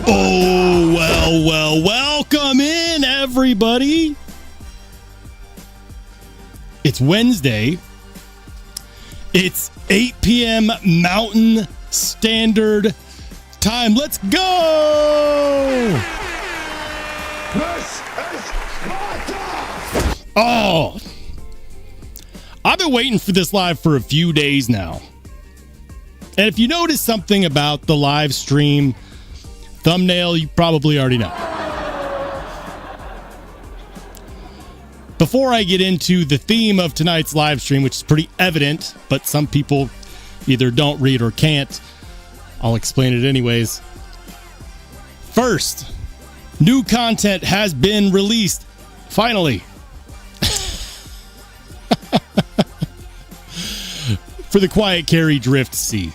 Oh, well, welcome in, everybody. It's Wednesday. It's 8 p.m. Mountain Standard Time. Let's go! This is Sparta! Oh, I've been waiting for this live for a few days now. And if you notice something about the live stream thumbnail, you probably already know. Before I get into the theme of tonight's live stream, which is pretty evident, but some people either don't read or can't, I'll explain it anyways. First, new content has been released. Finally. For the Quiet Carry Drift C.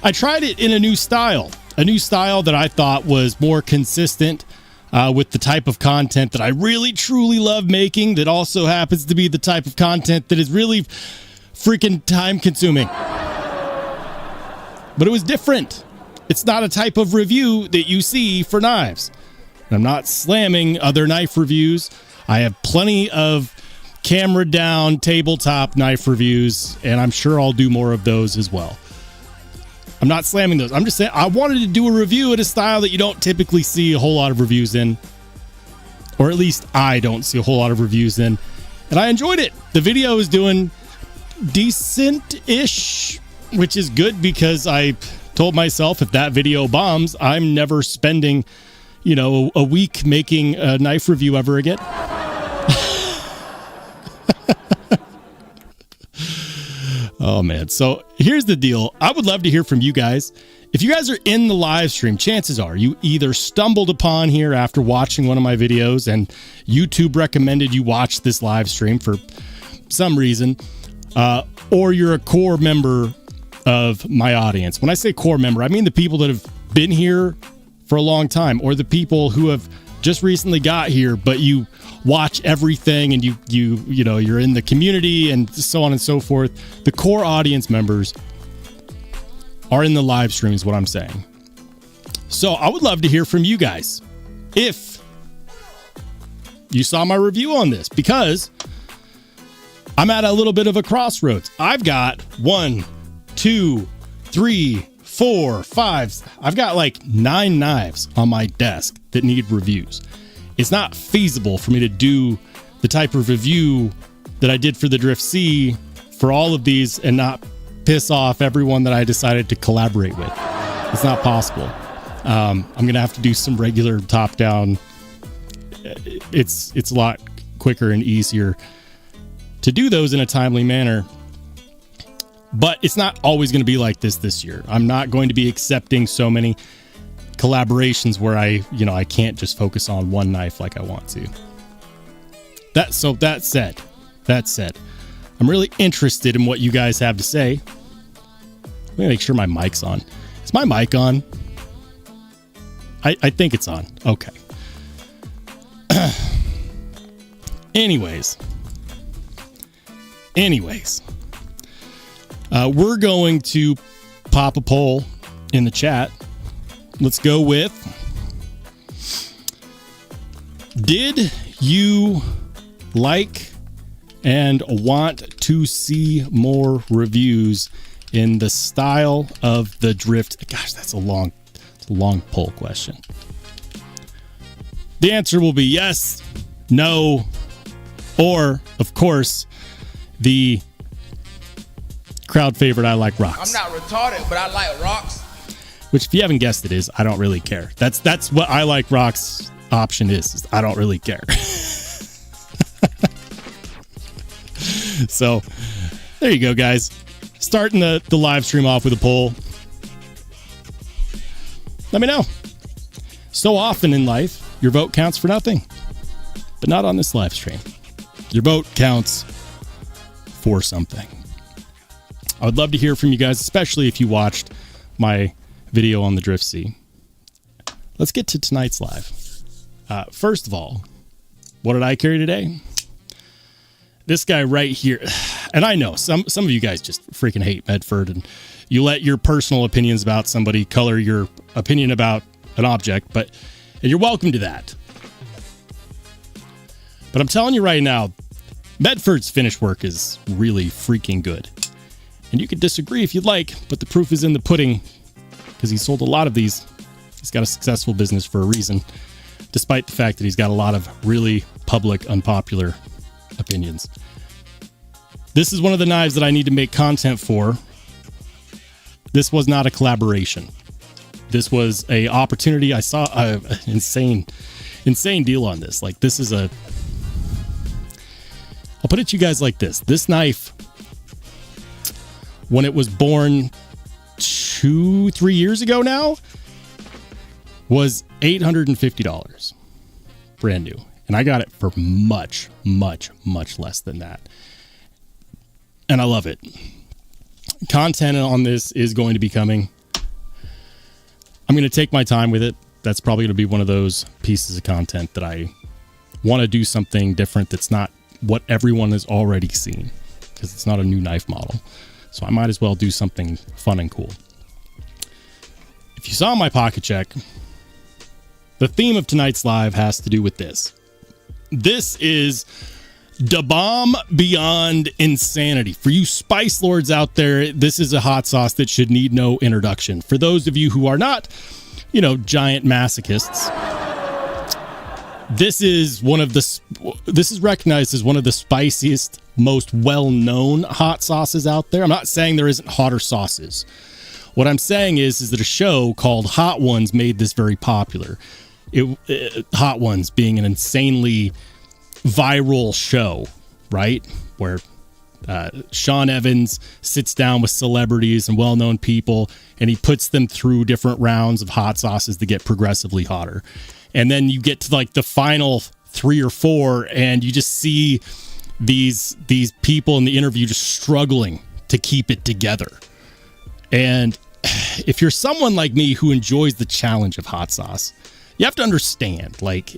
I tried it in a new style that I thought was more consistent with the type of content that I really truly love making, that also happens to be the type of content that is really freaking time consuming. But it was different. It's not a type of review that you see for knives. And I'm not slamming other knife reviews. I have plenty of camera down tabletop knife reviews, and I'm sure I'll do more of those as well. I'm not slamming those. I'm just saying I wanted to do a review in a style that you don't typically see a whole lot of reviews in. Or at least I don't see a whole lot of reviews in. And I enjoyed it. The video is doing decent-ish, which is good because I told myself if that video bombs, I'm never spending, a week making a knife review ever again. Oh, man. So here's the deal. I would love to hear from you guys. If you guys are in the live stream, chances are you either stumbled upon here after watching one of my videos and YouTube recommended you watch this live stream for some reason, or you're a core member of my audience. When I say core member, I mean the people that have been here for a long time, or the people who have just recently got here, but you watch everything and you're in the community and so on and so forth. The core audience members are in the live stream is what I'm saying. So I would love to hear from you guys if you saw my review on this, because I'm at a little bit of a crossroads. I've got 1, 2, 3, 4, 5. I've got like 9 knives on my desk that need reviews. It's not feasible for me to do the type of review that I did for the Drift C for all of these and not piss off everyone that I decided to collaborate with. It's not possible. I'm going to have to do some regular top-down. It's a lot quicker and easier to do those in a timely manner. But it's not always going to be like this year. I'm not going to be accepting so many collaborations where I can't just focus on one knife like I want to. That said, I'm really interested in what you guys have to say. Let me make sure my mic's on. Is my mic on? I think it's on. Okay. Anyways, we're going to pop a poll in the chat. Let's go with, did you like and want to see more reviews in the style of the Drift? Gosh, that's a long poll question. The answer will be yes, no, or, of course, the crowd favorite, I like rocks. I'm not retarded, but I like rocks. Which, if you haven't guessed it, is I don't really care. That's what I like rocks option is I don't really care. So there you go, guys. Starting the live stream off with a poll. Let me know. So often in life, your vote counts for nothing, but not on this live stream. Your vote counts for something. I would love to hear from you guys, especially if you watched my video on the Drift C. Let's get to tonight's live. First of all, what did I carry today? This guy right here. And I know some of you guys just freaking hate Medford, and you let your personal opinions about somebody color your opinion about an object, and you're welcome to that. But I'm telling you right now, Medford's finish work is really freaking good. And you could disagree if you'd like, but the proof is in the pudding, because he sold a lot of these. He's got a successful business for a reason, despite the fact that he's got a lot of really public, unpopular opinions. This is one of the knives that I need to make content for. This was not a collaboration. This was a opportunity. I saw an insane deal on this. Like, this is I'll put it to you guys like this. This knife, when it was born 2-3 years ago now, was $850. Brand new. And I got it for much, much, much less than that. And I love it. Content on this is going to be coming. I'm going to take my time with it. That's probably going to be one of those pieces of content that I want to do something different that's not what everyone has already seen, because it's not a new knife model. So I might as well do something fun and cool. If you saw my pocket check, the theme of tonight's live has to do with this. This is da bomb beyond insanity. For you spice lords out there, this is a hot sauce that should need no introduction. For those of you who are not, giant masochists, this is recognized as one of the spiciest, most well-known hot sauces out there. I'm not saying there isn't hotter sauces. What I'm saying is that a show called Hot Ones made this very popular. Hot Ones being an insanely viral show, right? Where Sean Evans sits down with celebrities and well-known people, and he puts them through different rounds of hot sauces that get progressively hotter. And then you get to like the final 3 or 4, and you just see these people in the interview just struggling to keep it together. And if you're someone like me who enjoys the challenge of hot sauce, you have to understand, like,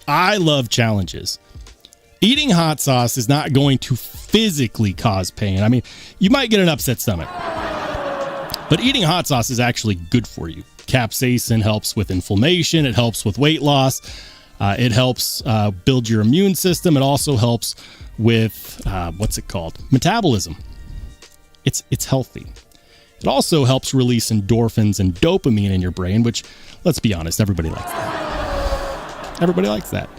I love challenges. Eating hot sauce is not going to physically cause pain. I mean, you might get an upset stomach, but eating hot sauce is actually good for you. Capsaicin helps with inflammation. It helps with weight loss. It helps build your immune system. It also helps with, metabolism. It's healthy. It also helps release endorphins and dopamine in your brain, which, let's be honest, everybody likes that. Everybody likes that.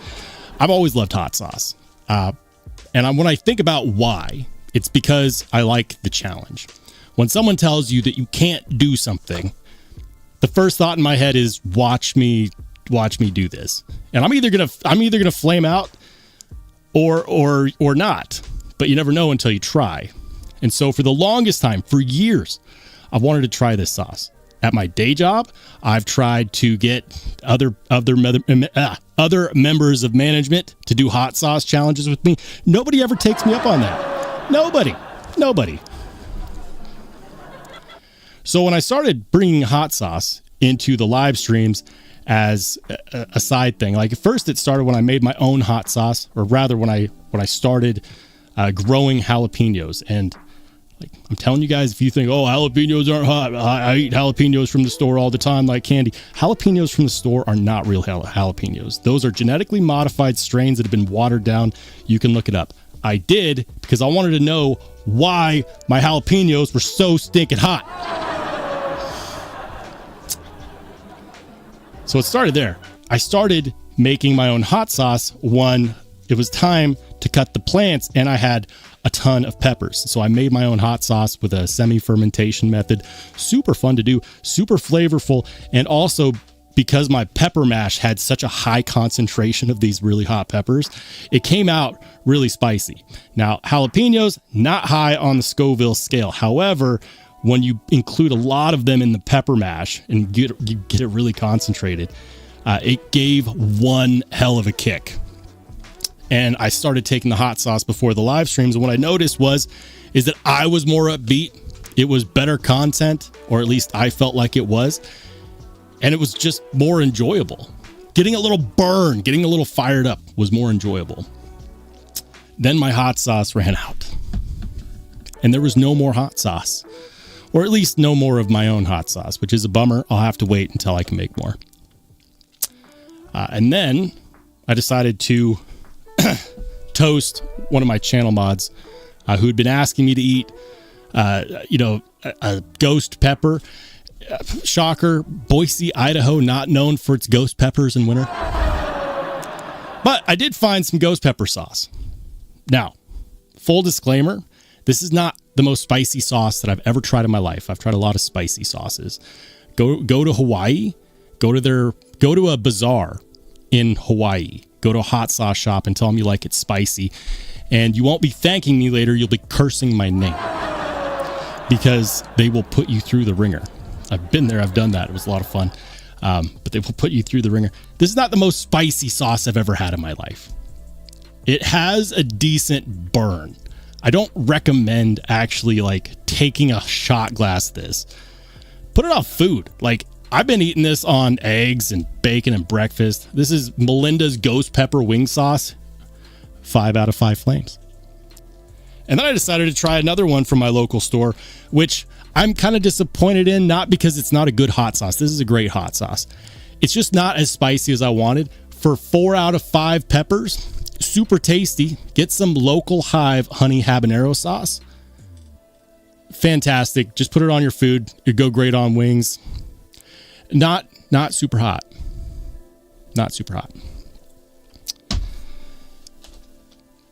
I've always loved hot sauce. When I think about why, it's because I like the challenge. When someone tells you that you can't do something, the first thought in my head is, watch me do this. And I'm either gonna flame out or not. But you never know until you try. And so for the longest time, for years, I've wanted to try this sauce. At my day job, I've tried to get other members of management to do hot sauce challenges with me. Nobody ever takes me up on that. Nobody. So when I started bringing hot sauce into the live streams as a side thing, like at first it started when I made my own hot sauce, or rather when I started growing jalapenos. And like, I'm telling you guys, if you think, jalapenos aren't hot, I eat jalapenos from the store all the time like candy. Jalapenos from the store are not real jalapenos. Those are genetically modified strains that have been watered down. You can look it up. I did because I wanted to know why my jalapenos were so stinking hot. So it started there. I started making my own hot sauce when it was time to cut the plants, and I had a ton of peppers. So I made my own hot sauce with a semi-fermentation method. Super fun to do, super flavorful, and also because my pepper mash had such a high concentration of these really hot peppers, it came out really spicy. Now, jalapenos, not high on the Scoville scale. However, when you include a lot of them in the pepper mash and you get it really concentrated, it gave one hell of a kick. And I started taking the hot sauce before the live streams, and what I noticed is that I was more upbeat. It was better content, or at least I felt like it was. And it was just more enjoyable. Getting a little burn, getting a little fired up was more enjoyable. Then my hot sauce ran out. And there was no more hot sauce. Or at least no more of my own hot sauce, which is a bummer. I'll have to wait until I can make more. And then I decided to toast one of my channel mods who had been asking me to eat, a ghost pepper. Shocker, Boise, Idaho, not known for its ghost peppers in winter. But I did find some ghost pepper sauce. Now, full disclaimer, this is not the most spicy sauce that I've ever tried in my life. I've tried a lot of spicy sauces. Go to Hawaii, go to a bazaar in Hawaii. Go to a hot sauce shop and tell them you like it spicy. And you won't be thanking me later, you'll be cursing my name. Because they will put you through the ringer. I've been there, I've done that. It was a lot of fun. But they will put you through the ringer. This is not the most spicy sauce I've ever had in my life. It has a decent burn. I don't recommend actually taking a shot glass of this. Put it on food. I've been eating this on eggs and bacon and breakfast. This is Melinda's ghost pepper wing sauce. 5 out of 5 flames. And then I decided to try another one from my local store, which I'm kind of disappointed in, not because it's not a good hot sauce. This is a great hot sauce. It's just not as spicy as I wanted. For 4 out of 5 peppers, super tasty. Get some local Hive honey habanero sauce. Fantastic. Just put it on your food. It'd go great on wings. Not super hot. Not super hot.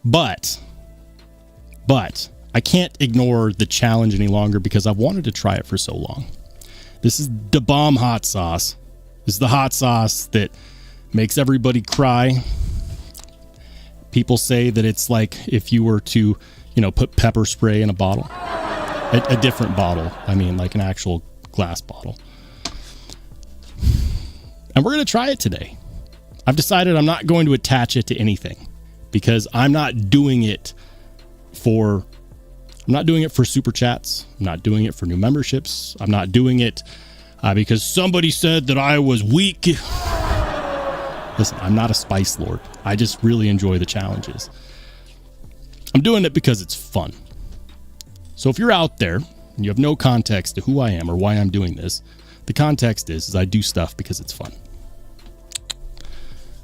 But I can't ignore the challenge any longer because I've wanted to try it for so long. This is the bomb hot sauce. This is the hot sauce that makes everybody cry. People say that it's like if you were to, put pepper spray in a bottle. A different bottle. I mean, like an actual glass bottle. And we're going to try it today. I've decided I'm not going to attach it to anything because I'm not doing it for super chats. I'm not doing it for new memberships. I'm not doing it because somebody said that I was weak. Listen, I'm not a spice lord. I just really enjoy the challenges. I'm doing it because it's fun. So if you're out there and you have no context to who I am or why I'm doing this, the context is I do stuff because it's fun.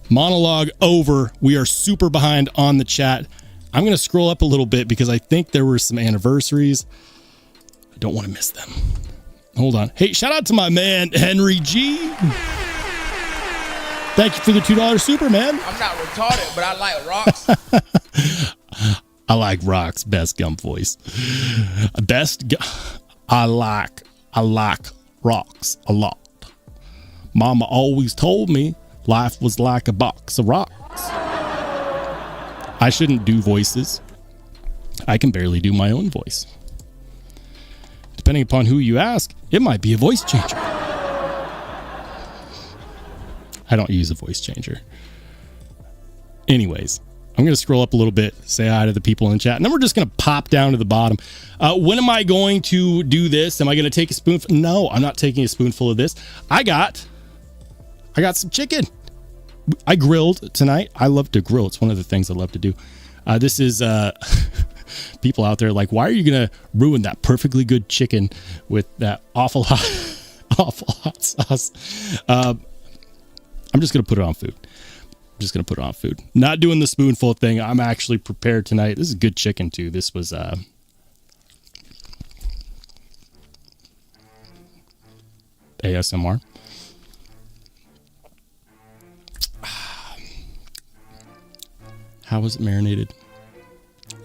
Monologue over. We are super behind on the chat. I'm going to scroll up a little bit because I think there were some anniversaries. I don't want to miss them. Hold on. Hey, shout out to my man, Henry G. Thank you for the $2 super, man. I'm not retarded, but I like rocks. I like rocks. Best gum voice. I like rocks a lot. Mama always told me life was like a box of rocks. I shouldn't do voices. I can barely do my own voice. Depending upon who you ask, it might be a voice changer. I don't use a voice changer. Anyways, I'm going to scroll up a little bit, say hi to the people in the chat, and then we're just going to pop down to the bottom. When am I going to do this? Am I going to take a spoonful? No, I'm not taking a spoonful of this. I got some chicken. I grilled tonight. I love to grill. It's one of the things I love to do. This is people out there like, why are you going to ruin that perfectly good chicken with that awful hot sauce? I'm just going to put it on food. Not doing the spoonful thing. I'm actually prepared tonight. This is good chicken too. This was ASMR. How was it marinated?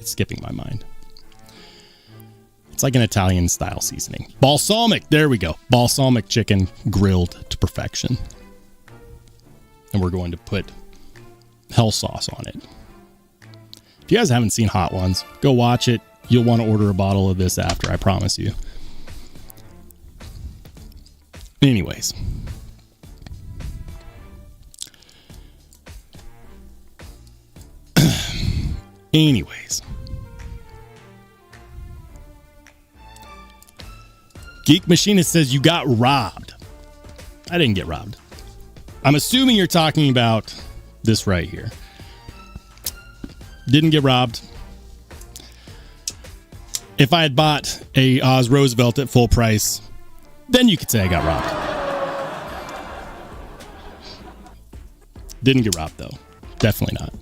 It's skipping my mind. It's like an Italian style seasoning. Balsamic. There we go. Balsamic chicken grilled to perfection. And we're going to put hell sauce on it. If you guys haven't seen Hot Ones, go watch it. You'll want to order a bottle of this after, I promise you. Anyways. Geek Machinist says you got robbed. I didn't get robbed. I'm assuming you're talking about this right here. Didn't get robbed. If I had bought a Oz Roosevelt at full price, then you could say I got robbed. Didn't get robbed, though. Definitely not.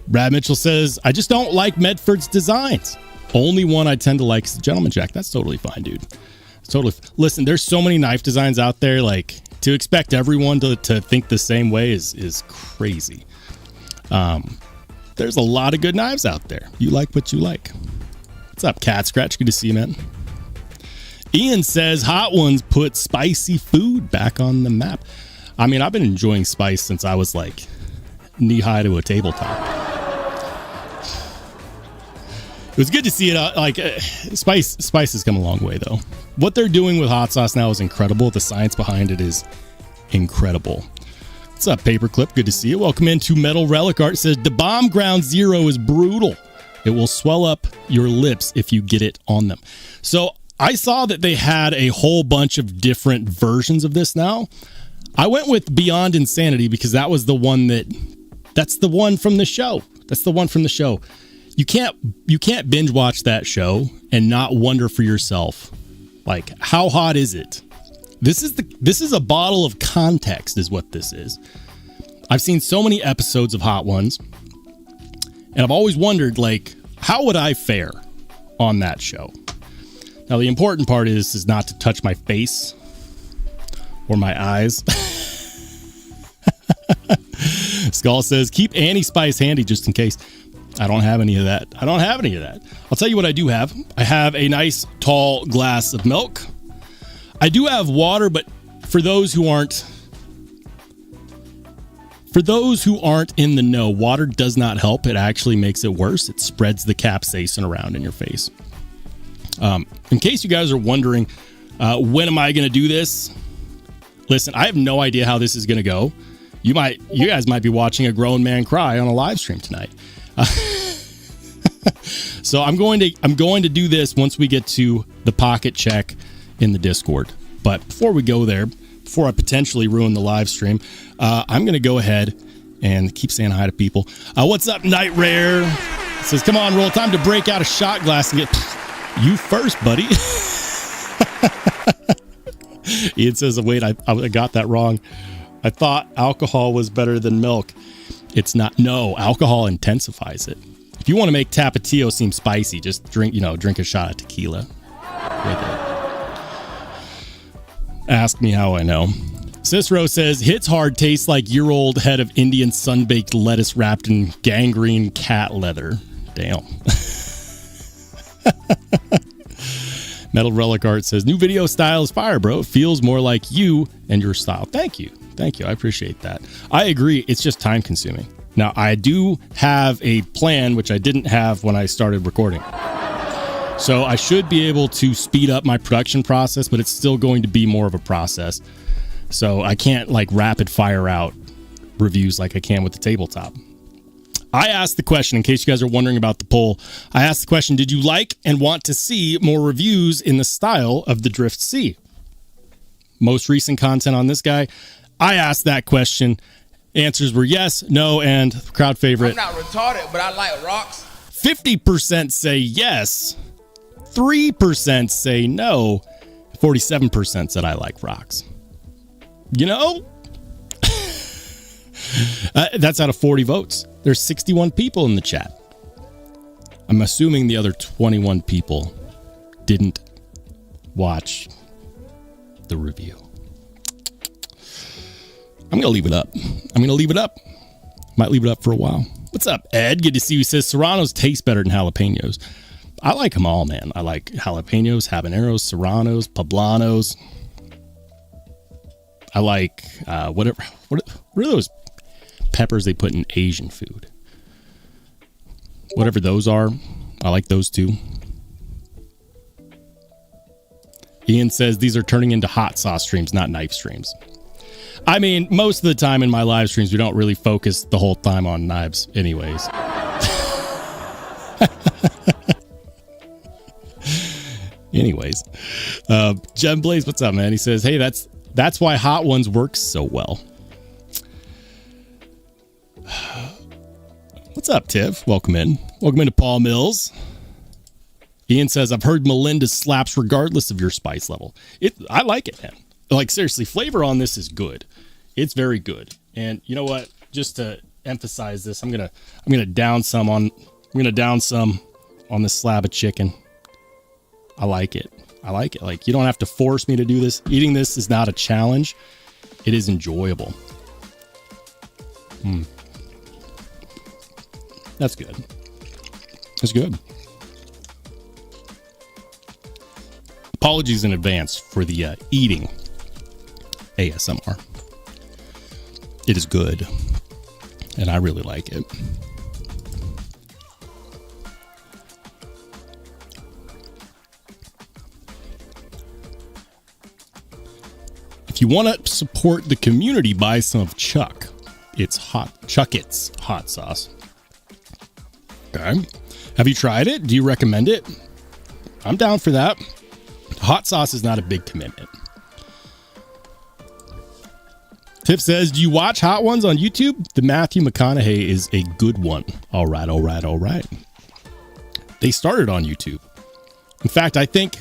Brad Mitchell says, I just don't like Medford's designs. Only one I tend to like is the Gentleman Jack. That's totally fine, dude. Totally. Listen, there's so many knife designs out there. Like, to expect everyone to think the same way is crazy. There's a lot of good knives out there. You like what you like. What's up, Cat Scratch? Good to see you, man. Ian says, Hot Ones put spicy food back on the map. I mean, I've been enjoying spice since I was like knee-high to a tabletop. It was good to see it. Spice has come a long way, though. What they're doing with hot sauce now is incredible. The science behind it is incredible. What's up, Paperclip? Good to see you. Welcome into Metal Relic Art. It says, the Bomb Ground Zero is brutal. It will swell up your lips if you get it on them. So I saw that they had a whole bunch of different versions of this now. I went with Beyond Insanity because that was the one that's the one from the show. That's the one from the show. You can't binge watch that show and not wonder for yourself, like, how hot is it? This is a bottle of context is what this is. I've seen so many episodes of Hot Ones, and I've always wondered, like, how would I fare on that show? Now, the important part is not to touch my face or my eyes. Skull says, keep Annie Spice handy just in case. I don't have any of that. I'll tell you what I do have. I have a nice tall glass of milk. I do have water, but for those who aren't in the know, water does not help. It actually makes it worse. It spreads the capsaicin around in your face. In case you guys are wondering, when am I going to do this? Listen, I have no idea how this is going to go. You guys might be watching a grown man cry on a live stream tonight. So I'm going to do this once we get to the pocket check in the Discord. But before we go there, before I potentially ruin the live stream, I'm going to go ahead and keep saying hi to people. What's up, Night Rare? It says, come on, Roll, time to break out a shot glass and get you first, buddy. Ian says, wait, I got that wrong. I thought alcohol was better than milk. It's not. No, alcohol intensifies it. If you want to make Tapatio seem spicy, just drink a shot of tequila with it. Ask me how I know. Cicero says, hits hard, tastes like year-old head of Indian sun-baked lettuce wrapped in gangrene cat leather. Damn. Metal Relic Art says, new video style is fire, bro. It feels more like you and your style. Thank you. I appreciate that. I agree. It's just time consuming. Now, I do have a plan, which I didn't have when I started recording. So I should be able to speed up my production process, but it's still going to be more of a process. So I can't like rapid fire out reviews like I can with the tabletop. I asked the question, in case you guys are wondering about the poll, I asked the question, did you like and want to see more reviews in the style of the Drift C? Most recent content on this guy, I asked that question. Answers were yes, no, and crowd favorite. I'm not retarded, but I like rocks. 50% say yes, 3% say no, 47% said I like rocks. You know? That's out of 40 votes. There's 61 people in the chat. I'm assuming the other 21 people didn't watch the review. I'm going to leave it up. Might leave it up for a while. What's up, Ed? Good to see you. He says Serranos taste better than jalapenos. I like them all, man. I like jalapenos, habaneros, serranos, poblanos. I like what are those peppers they put in Asian food? Whatever those are, I like those too. Ian says these are turning into hot sauce streams, not knife streams. I mean, most of the time in my live streams, we don't really focus the whole time on knives anyways. Anyways, Gem Blaze, what's up, man? He says, hey, that's why Hot Ones works so well. What's up, Tiff? Welcome in. Welcome into Paul Mills. Ian says, I've heard Melinda slaps regardless of your spice level. I like it, man. Like, seriously, flavor on this is good. It's very good. And you know what? Just to emphasize this, I'm gonna down some on this slab of chicken. I like it. Like, you don't have to force me to do this. Eating this is not a challenge. It is enjoyable. That's good. That's good. Apologies in advance for the eating ASMR. It is good, and I really like it. If you want to support the community, buy some of Chuck. It's Chuckit's hot sauce. Okay. Have you tried it? Do you recommend it? I'm down for that. Hot sauce is not a big commitment. Tip says, do you watch Hot Ones on YouTube? The Matthew McConaughey is a good one. All right. They started on YouTube. In fact, I think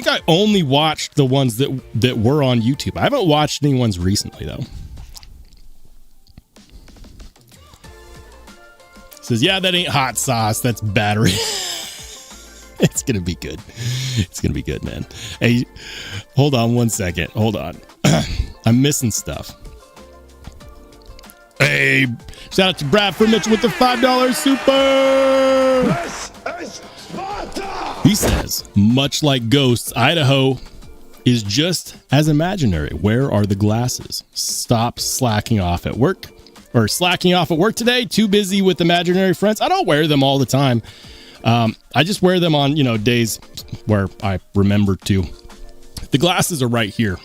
I only watched the ones that were on YouTube. I haven't watched any ones recently, though. Says, yeah, that ain't hot sauce. That's battery. It's going to be good. It's going to be good, man. Hey, hold on one second. Hold on. I'm missing stuff. Hey, shout out to Bradford Mitchell with the $5 super. This is Sparta! He says, much like ghosts, Idaho is just as imaginary. Where are the glasses? Stop slacking off at work. Or slacking off at work today. Too busy with imaginary friends. I don't wear them all the time. I just wear them on, days where I remember to. The glasses are right here.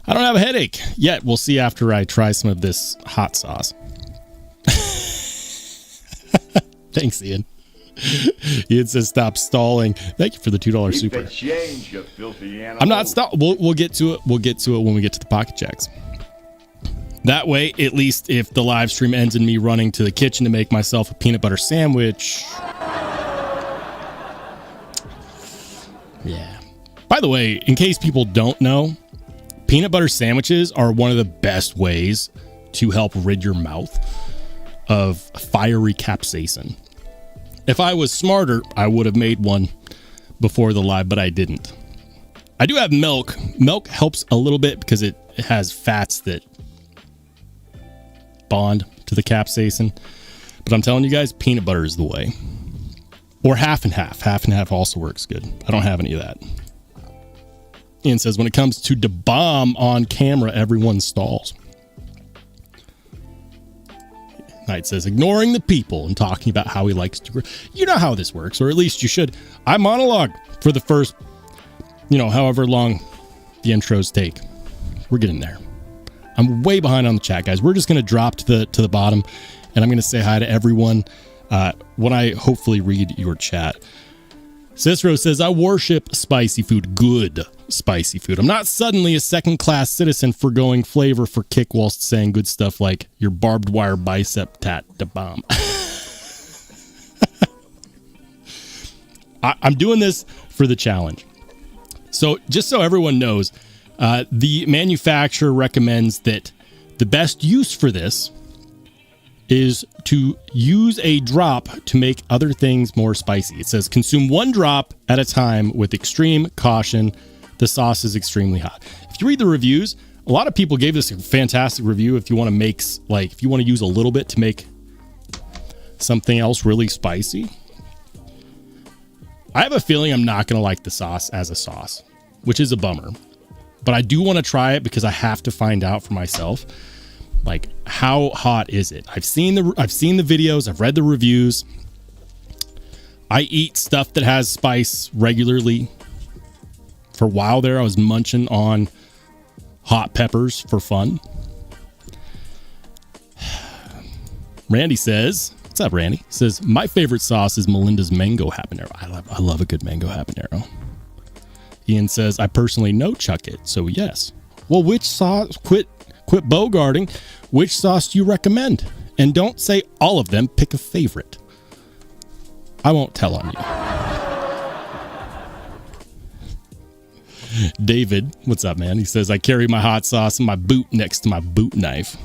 I don't have a headache yet. We'll see after I try some of this hot sauce. Thanks, Ian. Ian says, stop stalling. Thank you for the $2 super. Change, you filthy animal. I'm not stop. We'll get to it. We'll get to it when we get to the pocket checks. That way, at least if the live stream ends in me running to the kitchen to make myself a peanut butter sandwich. Yeah. By the way, in case people don't know, peanut butter sandwiches are one of the best ways to help rid your mouth of fiery capsaicin. If I was smarter, I would have made one before the live, but I didn't. I do have milk. Milk helps a little bit because it has fats that bond to the capsaicin. But I'm telling you guys, peanut butter is the way. Or half and half. Half and half also works good. I don't have any of that. Ian says, when it comes to the bomb on camera, everyone stalls. Knight says, ignoring the people and talking about how he likes to grow. You know how this works, or at least you should. I monologue for the first, however long the intros take. We're getting there. I'm way behind on the chat, guys. We're just going to drop to the bottom, and I'm going to say hi to everyone when I hopefully read your chat. Cicero says, I worship spicy food. Good spicy food. I'm not suddenly a second-class citizen for going flavor for kick whilst saying good stuff like your barbed wire bicep tat da bomb. I'm doing this for the challenge. So just so everyone knows, the manufacturer recommends that the best use for this is to use a drop to make other things more spicy. It says consume one drop at a time with extreme caution. The sauce is extremely hot. If you read the reviews, a lot of people gave this a fantastic review. If you want to if you want to use a little bit to make something else really spicy. I have a feeling I'm not going to like the sauce as a sauce, which is a bummer. But I do want to try it because I have to find out for myself. Like, how hot is it? I've seen the videos. I've read the reviews. I eat stuff that has spice regularly. For a while there, I was munching on hot peppers for fun. Randy says, what's up, Randy? He says, my favorite sauce is Melinda's mango habanero. I love a good mango habanero. Ian says, I personally know Chuck It, so yes. Well, which sauce, quit bogarting. Which sauce do you recommend? And don't say all of them, pick a favorite. I won't tell on you. David, what's up, man? He says, I carry my hot sauce in my boot next to my boot knife.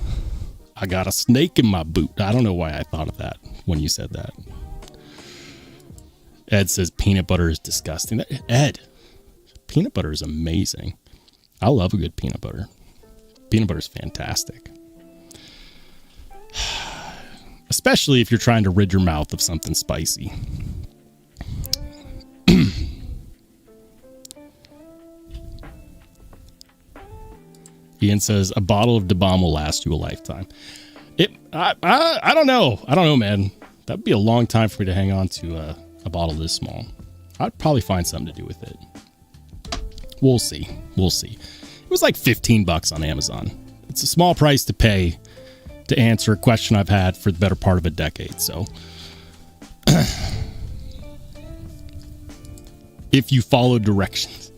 I got a snake in my boot. I don't know why I thought of that when you said that. Ed says peanut butter is disgusting. Ed, peanut butter is amazing. I love a good peanut butter. Peanut butter is fantastic. Especially if you're trying to rid your mouth of something spicy. Ian says a bottle of Da Bomb will last you a lifetime. I don't know. I don't know, man. That'd be a long time for me to hang on to a bottle this small. I'd probably find something to do with it. We'll see. We'll see. It was like $15 on Amazon. It's a small price to pay to answer a question I've had for the better part of a decade. So if you follow directions.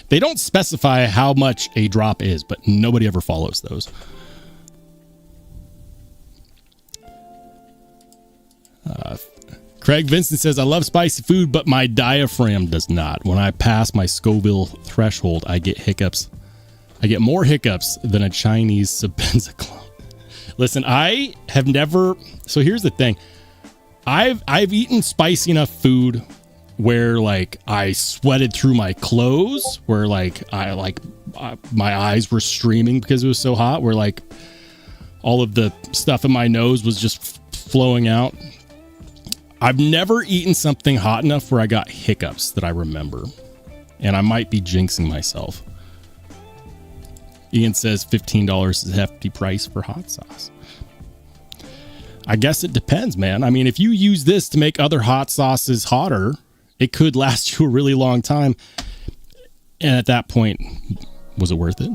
They don't specify how much a drop is, but nobody ever follows those. Craig Vincent says, I love spicy food, but my diaphragm does not. When I pass my Scoville threshold, I get hiccups. I get more hiccups than a Chinese Sabenza clone. Listen, I have never... So here's the thing. I've eaten spicy enough food where like I sweated through my clothes, where like my eyes were streaming because it was so hot, where like all of the stuff in my nose was just flowing out. I've never eaten something hot enough where I got hiccups that I remember, and I might be jinxing myself. Ian says $15 is a hefty price for hot sauce. I guess it depends, man. I mean, if you use this to make other hot sauces hotter, it could last you a really long time. And at that point, was it worth it?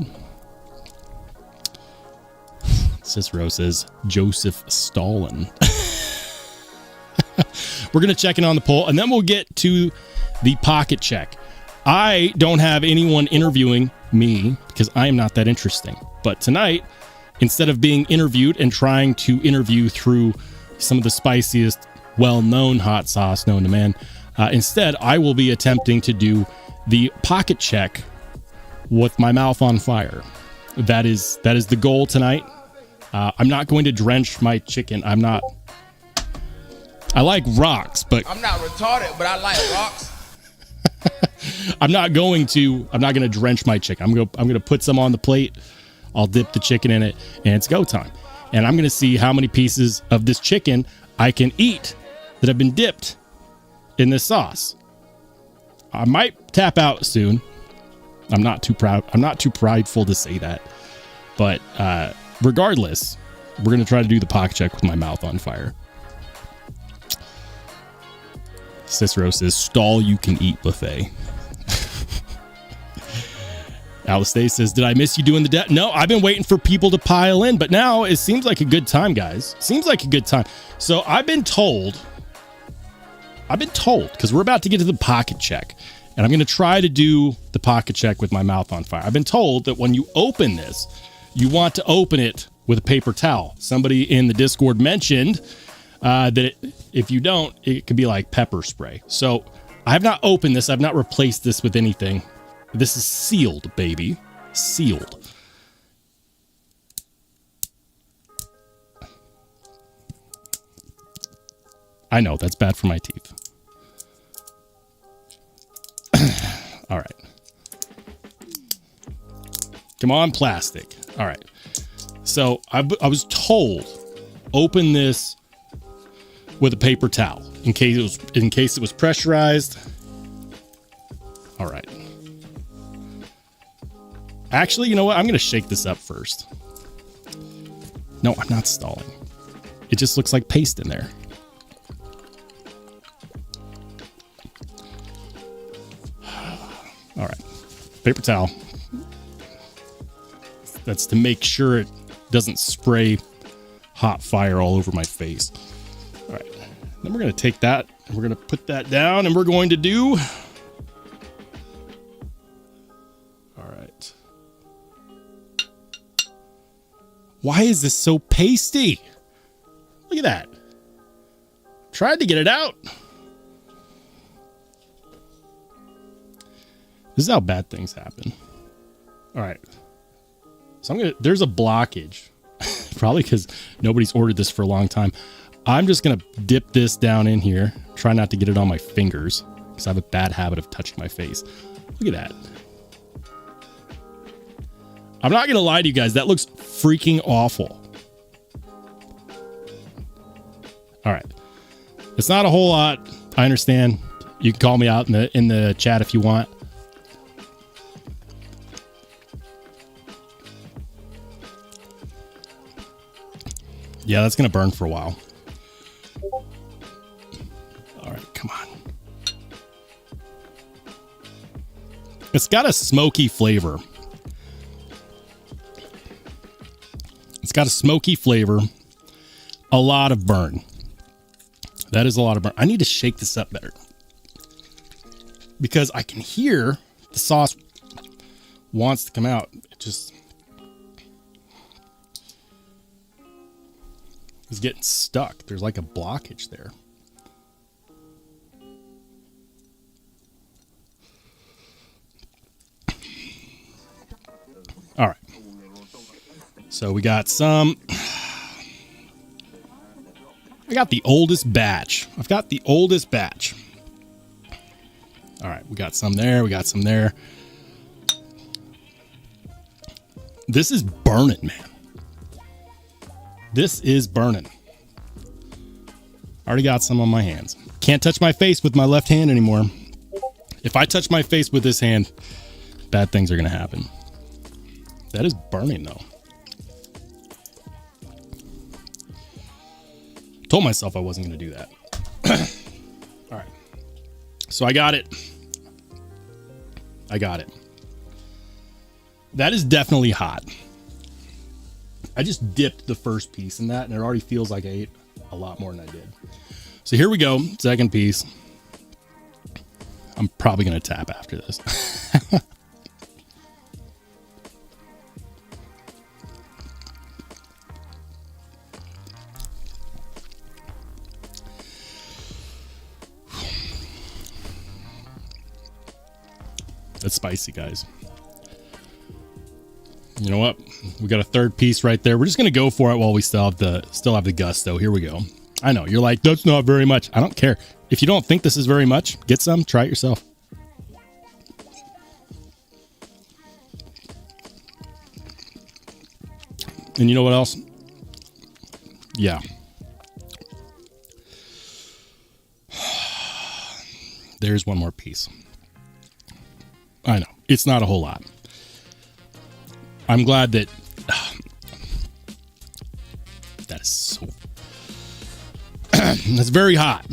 Cicero says Joseph Stalin. We're going to check in on the poll, and then we'll get to the pocket check. I don't have anyone interviewing me because I am not that interesting. But tonight, instead of being interviewed and trying to interview through some of the spiciest, well-known hot sauce known to man, instead, I will be attempting to do the pocket check with my mouth on fire. That is the goal tonight. I'm not going to drench my chicken. I like rocks, but I'm not retarded, but I like rocks. I'm not going to drench my chicken. I'm going to put some on the plate. I'll dip the chicken in it, and it's go time. And I'm going to see how many pieces of this chicken I can eat that have been dipped in this sauce. I might tap out soon. I'm not too proud. I'm not too prideful to say that. But regardless, we're going to try to do the pocket check with my mouth on fire. Cicero says, stall you can eat buffet. Alice Day says, did I miss you doing the debt? No, I've been waiting for people to pile in, but now it seems like a good time, guys. Seems like a good time. So I've been told, because we're about to get to the pocket check, and I'm going to try to do the pocket check with my mouth on fire. I've been told that when you open this, you want to open it with a paper towel. Somebody in the Discord mentioned that if you don't, it could be like pepper spray. So I have not opened this. I've not replaced this with anything. This is sealed, baby. Sealed. I know, that's bad for my teeth. All right. Come on, plastic. All right. So I was told, open this with a paper towel in case it was pressurized. All right. Actually, you know what? I'm going to shake this up first. No, I'm not stalling. It just looks like paste in there. All right. Paper towel. That's to make sure it doesn't spray hot fire all over my face. All right. Then we're going to take that and we're going to put that down and we're going to do... All right. Why is this so pasty? Look at that. Tried to get it out. This is how bad things happen. All right. So there's a blockage. Probably because nobody's ordered this for a long time. I'm just going to dip this down in here. Try not to get it on my fingers because I have a bad habit of touching my face. Look at that. I'm not going to lie to you guys. That looks freaking awful. All right. It's not a whole lot. I understand. You can call me out in the chat if you want. Yeah, that's going to burn for a while. All right, come on. It's got a smoky flavor. It's got a smoky flavor. A lot of burn. That is a lot of burn. I need to shake this up better. Because I can hear the sauce wants to come out. It just is getting stuck. There's like a blockage there. All right. So we got some. I got the oldest batch. I've got the oldest batch. All right. We got some there. We got some there. This is burning, man. This is burning. Already got some on my hands. Can't touch my face with my left hand anymore. If I touch my face with this hand, bad things are going to happen. That is burning, though. Told myself I wasn't going to do that. All right. So I got it. I got it. That is definitely hot. I just dipped the first piece in that, and it already feels like I ate a lot more than I did. So here we go. Second piece. I'm probably going to tap after this. That's spicy, guys. You know what? We got a third piece right there. We're just going to go for it while we still have the gusto. Here we go. I know you're like, that's not very much. I don't care. If you don't think this is very much, get some, try it yourself. And you know what else? Yeah. There's one more piece. I know. It's not a whole lot. I'm glad that that is so that's very hot.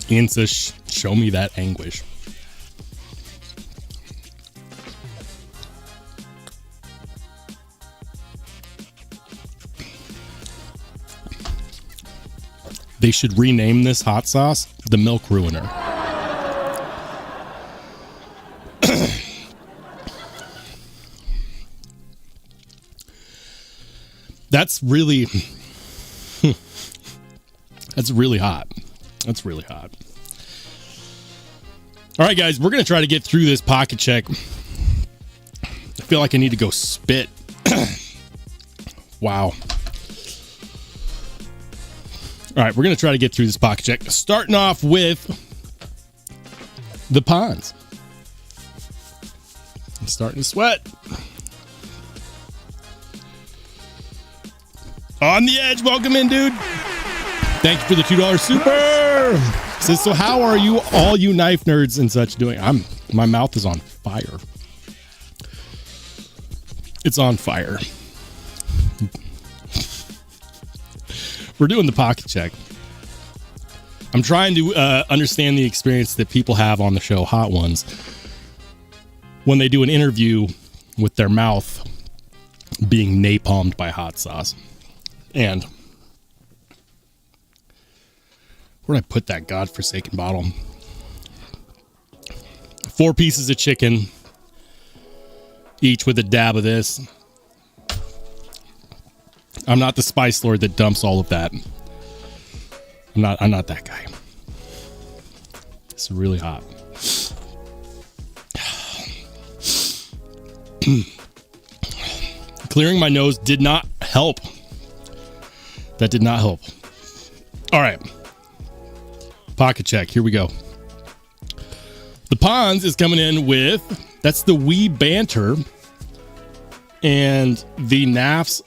Ian says, show me that anguish. They should rename this hot sauce the Milk Ruiner. That's really that's really hot. That's really hot. All right, guys, we're going to try to get through this pocket check. I feel like I need to go spit. Wow. All right, we're going to try to get through this pocket check. Starting off with the ponds. I'm starting to sweat. On the edge. Welcome in, dude. Thank you for the $2 super. Says, so how are you, all you knife nerds and such, doing? My mouth is on fire. It's on fire. We're doing the pocket check. I'm trying to understand the experience that people have on the show, Hot Ones, when they do an interview with their mouth being napalmed by hot sauce. And where did I put that godforsaken bottle? 4 pieces of chicken, each with a dab of this. I'm not the spice lord that dumps all of that. I'm not that guy. It's really hot. Clearing my nose did not help. That did not help. All right. Pocket check. Here we go. The Pons is coming in with, that's the Wee Banter and the NAFS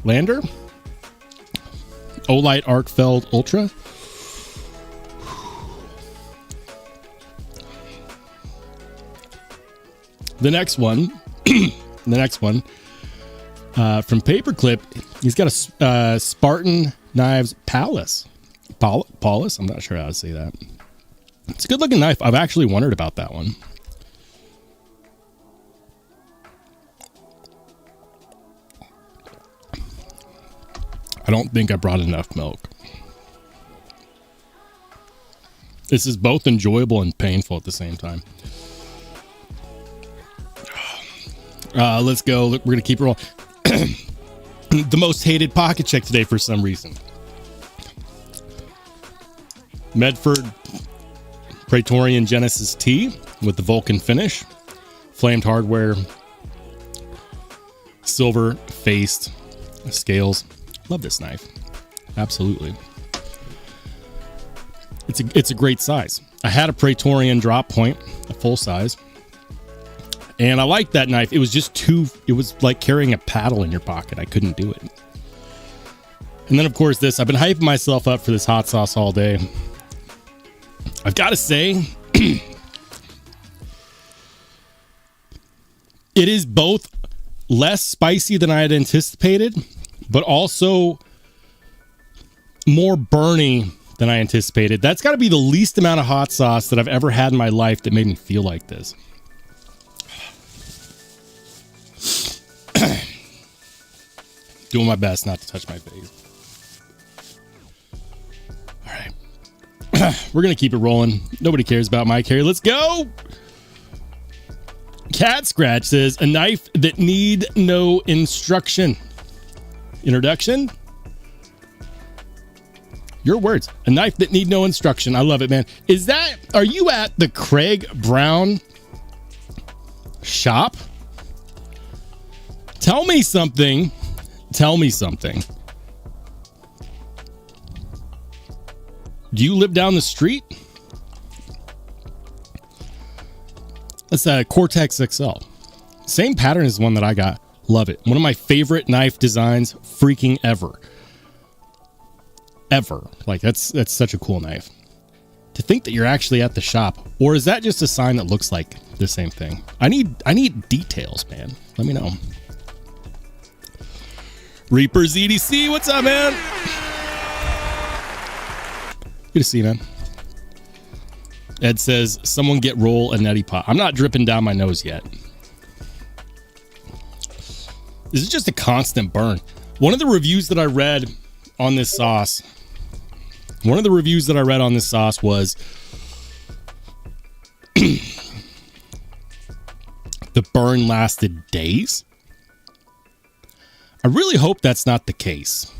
Lander. Olight Arkfeld Ultra. The next one, from Paperclip, he's got a Spartan Knives Pallas. Paulus? I'm not sure how to say that. It's a good looking knife. I've actually wondered about that one. I don't think I brought enough milk. This is both enjoyable and painful at the same time. Let's go. We're going to keep it rolling. The most hated pocket check today for some reason. Medford Praetorian Genesis T with the Vulcan finish. Flamed hardware. Silver faced scales. Love this knife. Absolutely. It's a great size. I had a Praetorian drop point, a full size. And I like that knife. It was just it was like carrying a paddle in your pocket. I couldn't do it. And then, of course, this. I've been hyping myself up for this hot sauce all day. I've got to say, it is both less spicy than I had anticipated, but also more burny than I anticipated. That's got to be the least amount of hot sauce that I've ever had in my life that made me feel like this. Doing my best not to touch my face. All right. We're going to keep it rolling. Nobody cares about my carry. Let's go. Cat Scratch says, a knife that need no instruction. Introduction? Your words. A knife that need no instruction. I love it, man. Are you at the Craig Brown shop? Tell me something. Tell me something. Do you live down the street? That's a Cortex XL. Same pattern as the one that I got. Love it. One of my favorite knife designs freaking ever. Ever. Like, that's such a cool knife. To think that you're actually at the shop. Or is that just a sign that looks like the same thing? I need details, man. Let me know. Reapers EDC, what's up, man? Good to see you, man. Ed says, someone get roll a nutty pot. I'm not dripping down my nose yet. This is just a constant burn. One of the reviews that I read on this sauce was the burn lasted days. I really hope that's not the case.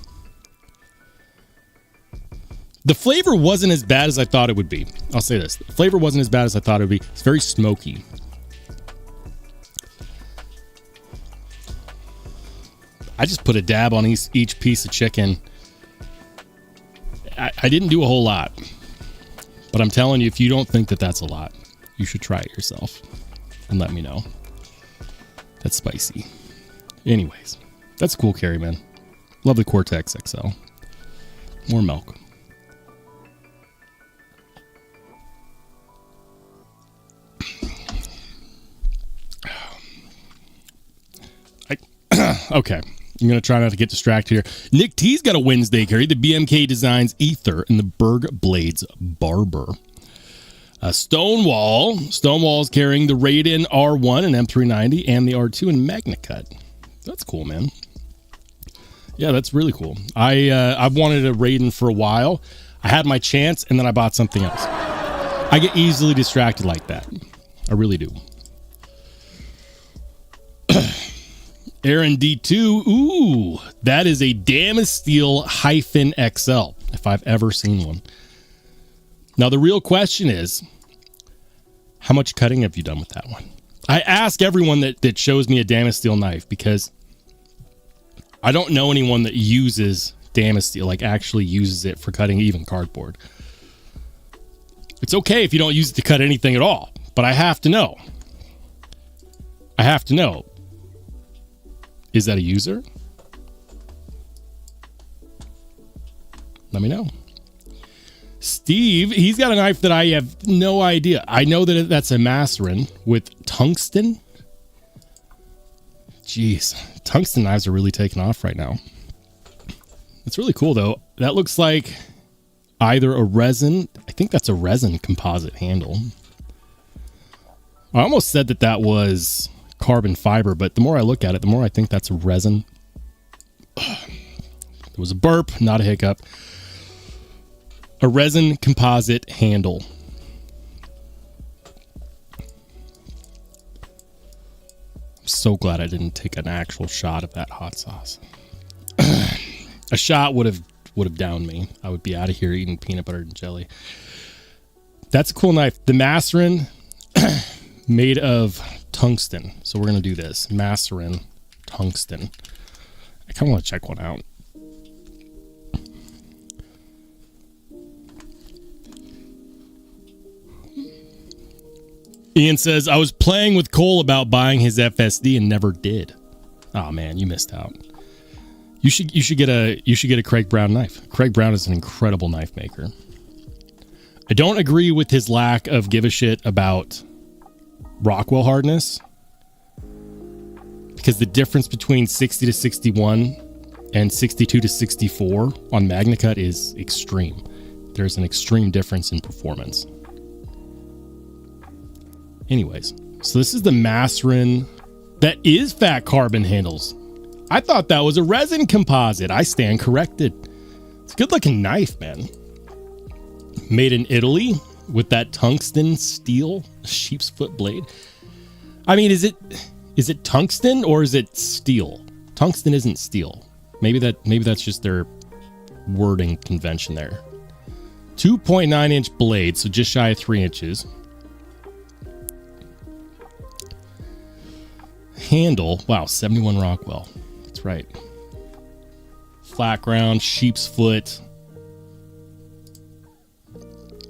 The flavor wasn't as bad as I thought it would be. I'll say this. The flavor wasn't as bad as I thought it would be. It's very smoky. I just put a dab on each piece of chicken. I didn't do a whole lot. But I'm telling you, if you don't think that that's a lot, you should try it yourself. And let me know. That's spicy. Anyways. That's a cool carry, man. Love the Cortex XL. More milk. Okay. I'm going to try not to get distracted here. Nick T's got a Wednesday carry. The BMK Designs Ether and the Berg Blades Barber. Stonewall's carrying the Raiden R1 and M390 and the R2 and MagnaCut. That's cool, man. Yeah, that's really cool. I've wanted a Raiden for a while. I had my chance, and then I bought something else. I get easily distracted like that. I really do. Aaron D2. Ooh, that is a Damasteel -XL, if I've ever seen one. Now, the real question is, how much cutting have you done with that one? I ask everyone that shows me a Damasteel knife because I don't know anyone that uses Damasteel, like actually uses it for cutting even cardboard. It's okay if you don't use it to cut anything at all, but I have to know. I have to know. Is that a user? Let me know. Steve, he's got a knife that I have no idea. I know that that's a Macerin with tungsten. Jeez, tungsten knives are really taking off right now. It's really cool, though. That looks like either a resin. I think that's a resin composite handle. I almost said that was carbon fiber, but the more I look at it, the more I think that's a resin. It was a burp, not a hiccup. A resin composite handle. I'm so glad I didn't take an actual shot of that hot sauce. A shot would have downed me. I would be out of here eating peanut butter and jelly. That's a cool knife. The Macerin made of tungsten. So we're going to do this. Macerin tungsten. I kind of want to check one out. Ian says, I was playing with Cole about buying his FSD and never did. Oh man, you missed out. You should get a Craig Brown knife. Craig Brown is an incredible knife maker. I don't agree with his lack of give a shit about Rockwell hardness, because the difference between 60 to 61 and 62 to 64 on MagnaCut is extreme. There's an extreme difference in performance. Anyways, so this is the Macerin that is fat carbon handles. I thought that was a resin composite. I stand corrected. It's a good looking knife, man. Made in Italy with that tungsten steel sheep's foot blade. I mean, is it tungsten or is it steel? Tungsten isn't steel. Maybe that's just their wording convention there. 2.9 inch blade, so just shy of 3 inches. Handle, wow, 71 Rockwell. That's right. Flat ground, sheep's foot.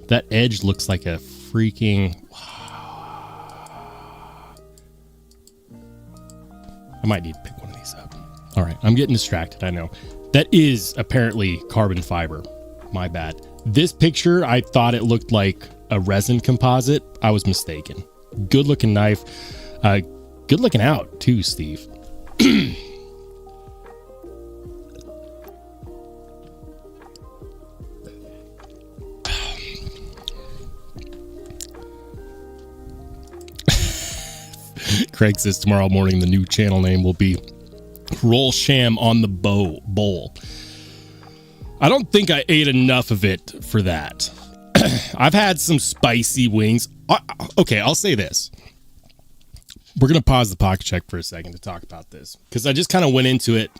That edge looks like a freaking... I might need to pick one of these up. All right, I'm getting distracted, I know. That is apparently carbon fiber. My bad. This picture, I thought it looked like a resin composite. I was mistaken. Good looking knife. Good looking out too, Steve. Craig says tomorrow morning the new channel name will be Rollsham on the Bowl. I don't think I ate enough of it for that. I've had some spicy wings. Okay, I'll say this. We're going to pause the pocket check for a second to talk about this, because I just kind of went into it.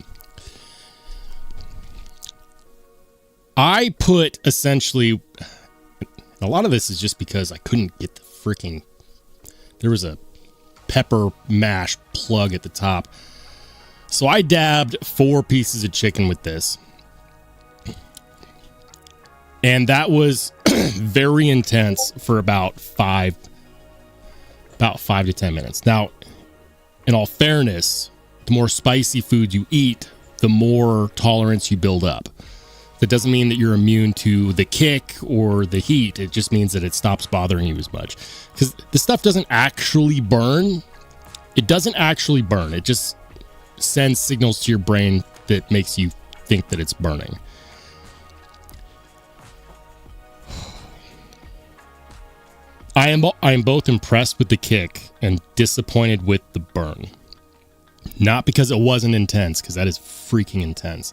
I put essentially, a lot of this is just because I couldn't get the freaking, there was a pepper mash plug at the top. So I dabbed 4 pieces of chicken with this. And that was very intense for about 5 to 10 minutes. Now, in all fairness, the more spicy food you eat, the more tolerance you build up. That doesn't mean that you're immune to the kick or the heat. It just means that it stops bothering you as much. Because the stuff doesn't actually burn. It doesn't actually burn. It just sends signals to your brain that makes you think that it's burning. I am both impressed with the kick and disappointed with the burn. Not because it wasn't intense, because that is freaking intense.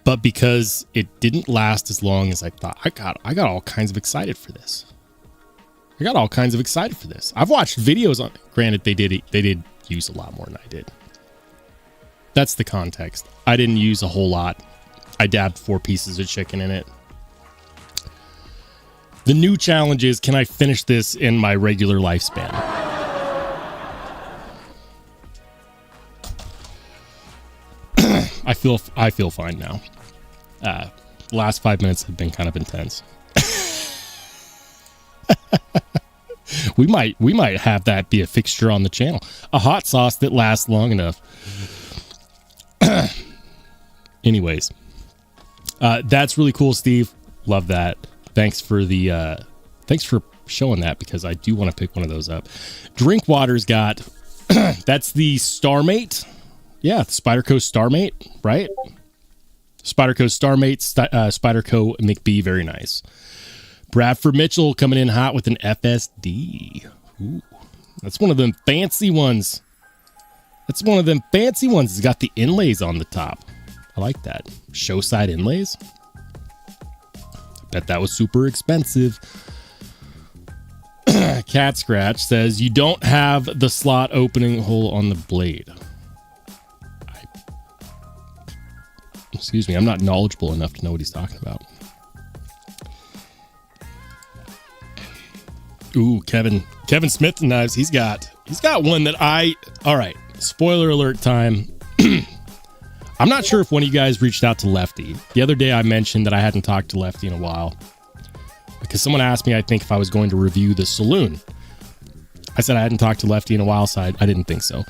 but because it didn't last as long as I thought, I got all kinds of excited for this. I've watched videos on it. Granted, they did use a lot more than I did. That's the context. I didn't use a whole lot. I dabbed 4 pieces of chicken in it. The new challenge is, can I finish this in my regular lifespan? I feel fine now. The last 5 minutes have been kind of intense. We might have that be a fixture on the channel. A hot sauce that lasts long enough. Anyways, that's really cool, Steve. Love that. Thanks for showing that, because I do want to pick one of those up. Drinkwater's got that's the Starmate. Yeah, the Spyderco Starmate, right? Spyderco Starmate, Spyderco McBee, very nice. Bradford Mitchell coming in hot with an FSD. Ooh, that's one of them fancy ones. It's got the inlays on the top. I like that. Show side inlays. Bet that was super expensive. Cat Scratch says, you don't have the slot opening hole on the blade. Excuse me, I'm not knowledgeable enough to know what he's talking about. Ooh, Kevin Smith Knives. He's got one that all right, spoiler alert time. I'm not sure if one of you guys reached out to Lefty. The other day I mentioned that I hadn't talked to Lefty in a while because someone asked me, I think, if I was going to review the Saloon. I said I hadn't talked to Lefty in a while, so I didn't think so.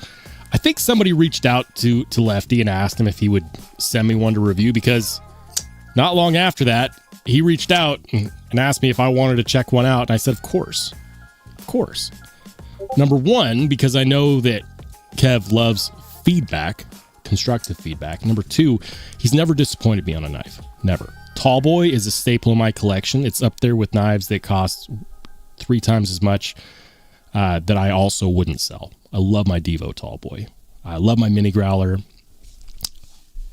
I think somebody reached out to Lefty and asked him if he would send me one to review, because not long after that, he reached out and asked me if I wanted to check one out. And I said, of course. Of course. Number one, because I know that Kev loves feedback, constructive feedback. Number two, he's never disappointed me on a knife. Never. Tallboy is a staple in my collection. It's up there with knives that cost 3 times as much that I also wouldn't sell. I love my Devo Tallboy. I love my Mini Growler.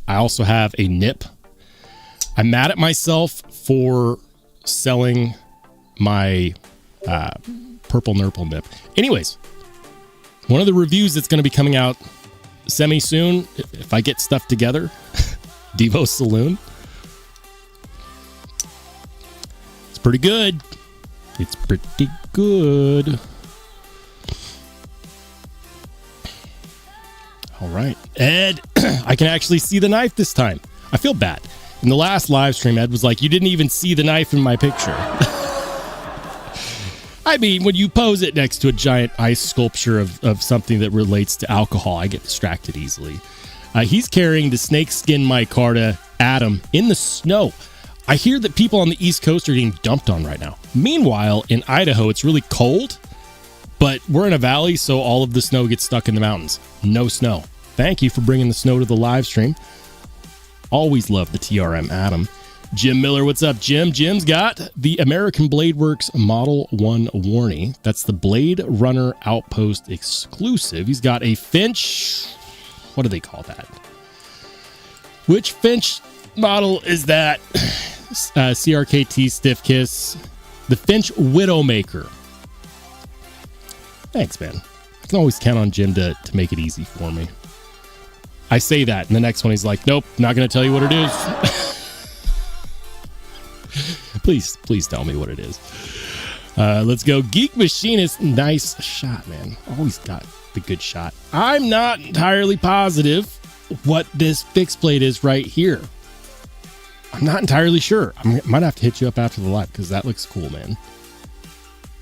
I also have a nip. I'm mad at myself for selling my purple Nurple nip. Anyways, one of the reviews that's going to be coming out semi-soon, if I get stuff together, Devo Saloon. It's pretty good. It's pretty good. All right. Ed, I can actually see the knife this time. I feel bad. In the last live stream, Ed was like, you didn't even see the knife in my picture. I mean, when you pose it next to a giant ice sculpture of something that relates to alcohol, I get distracted easily. He's carrying the snakeskin micarta Atom in the snow. I hear that people on the East Coast are getting dumped on right now. Meanwhile, in Idaho, it's really cold, but we're in a valley, so all of the snow gets stuck in the mountains. No snow. Thank you for bringing the snow to the live stream. Always love the TRM Atom. Jim Miller, what's up, Jim? Jim's got the American Blade Works Model 1 Warney. That's the Blade Runner Outpost exclusive. He's got a Finch. What do they call that? Which Finch model is that? CRKT Stiff Kiss. The Finch Widowmaker. Thanks, man. I can always count on Jim to make it easy for me. I say that, and the next one he's like, nope, not going to tell you what it is. Please tell me what it is. Let's go. Geek Machinist. Nice shot, man. Always got the good shot. I'm not entirely positive what this fixed plate is right here. I'm not entirely sure. I might have to hit you up after the live because that looks cool, man.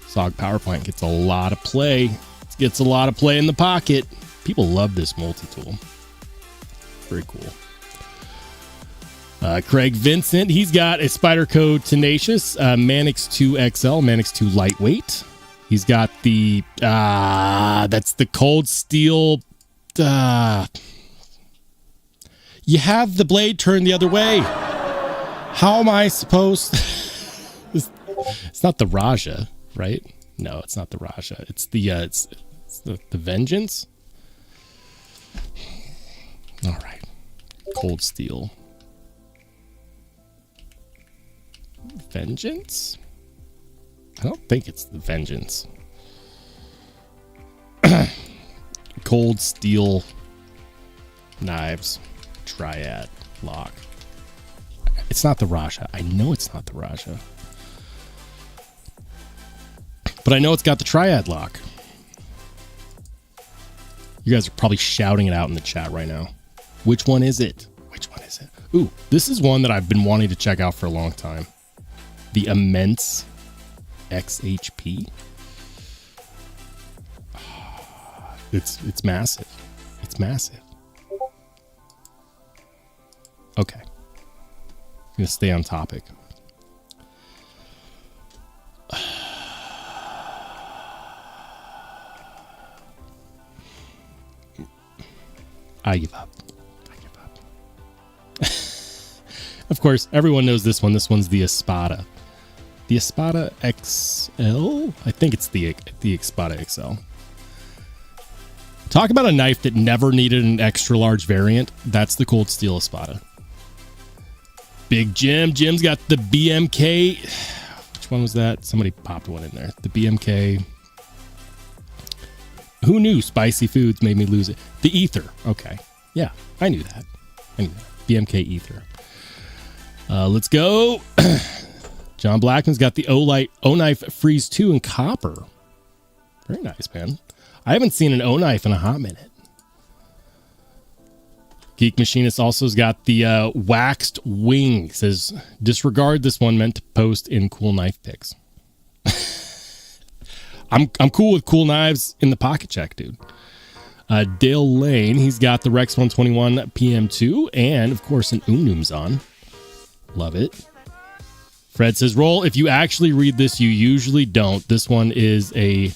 SOG Power Plant gets a lot of play. It gets a lot of play in the pocket. People love this multi-tool. Very cool. Craig Vincent, he's got a Spyderco Tenacious, Manix 2 XL, Manix 2 Lightweight. He's got the, that's the Cold Steel. You have the blade turned the other way. How am I supposed? It's not the Raja, right? No, it's not the Raja. It's the, it's the Vengeance. All right. Cold Steel. Vengeance? I don't think it's the Vengeance. Cold Steel Knives. Triad lock. It's not the Raja. I know it's not the Raja. But I know it's got the Triad lock. You guys are probably shouting it out in the chat right now. Which one is it? Which one is it? Ooh, this is one that I've been wanting to check out for a long time. The Immense XHP. It's massive. It's massive. Okay. I'm gonna stay on topic. I give up. Of course, everyone knows this one. This one's the Espada. The Espada XL? I think it's the Espada XL. Talk about a knife that never needed an extra large variant. That's the Cold Steel Espada. Big Jim. Jim's got the BMK. Which one was that? Somebody popped one in there. The BMK. Who knew spicy foods made me lose it? The Ether. Okay. Yeah, I knew that. BMK Ether. Let's go. John Blackman's got the O-Knife Freeze 2 in copper. Very nice, man. I haven't seen an O-Knife in a hot minute. Geek Machinist also has got the waxed wing. Says, disregard this one, meant to post in cool knife pics. I'm cool with cool knives in the pocket check, dude. Dale Lane, he's got the Rex 121 PM2 and, of course, an Unum's on. Love it. Fred says, Roll, if you actually read this, you usually don't. This one is a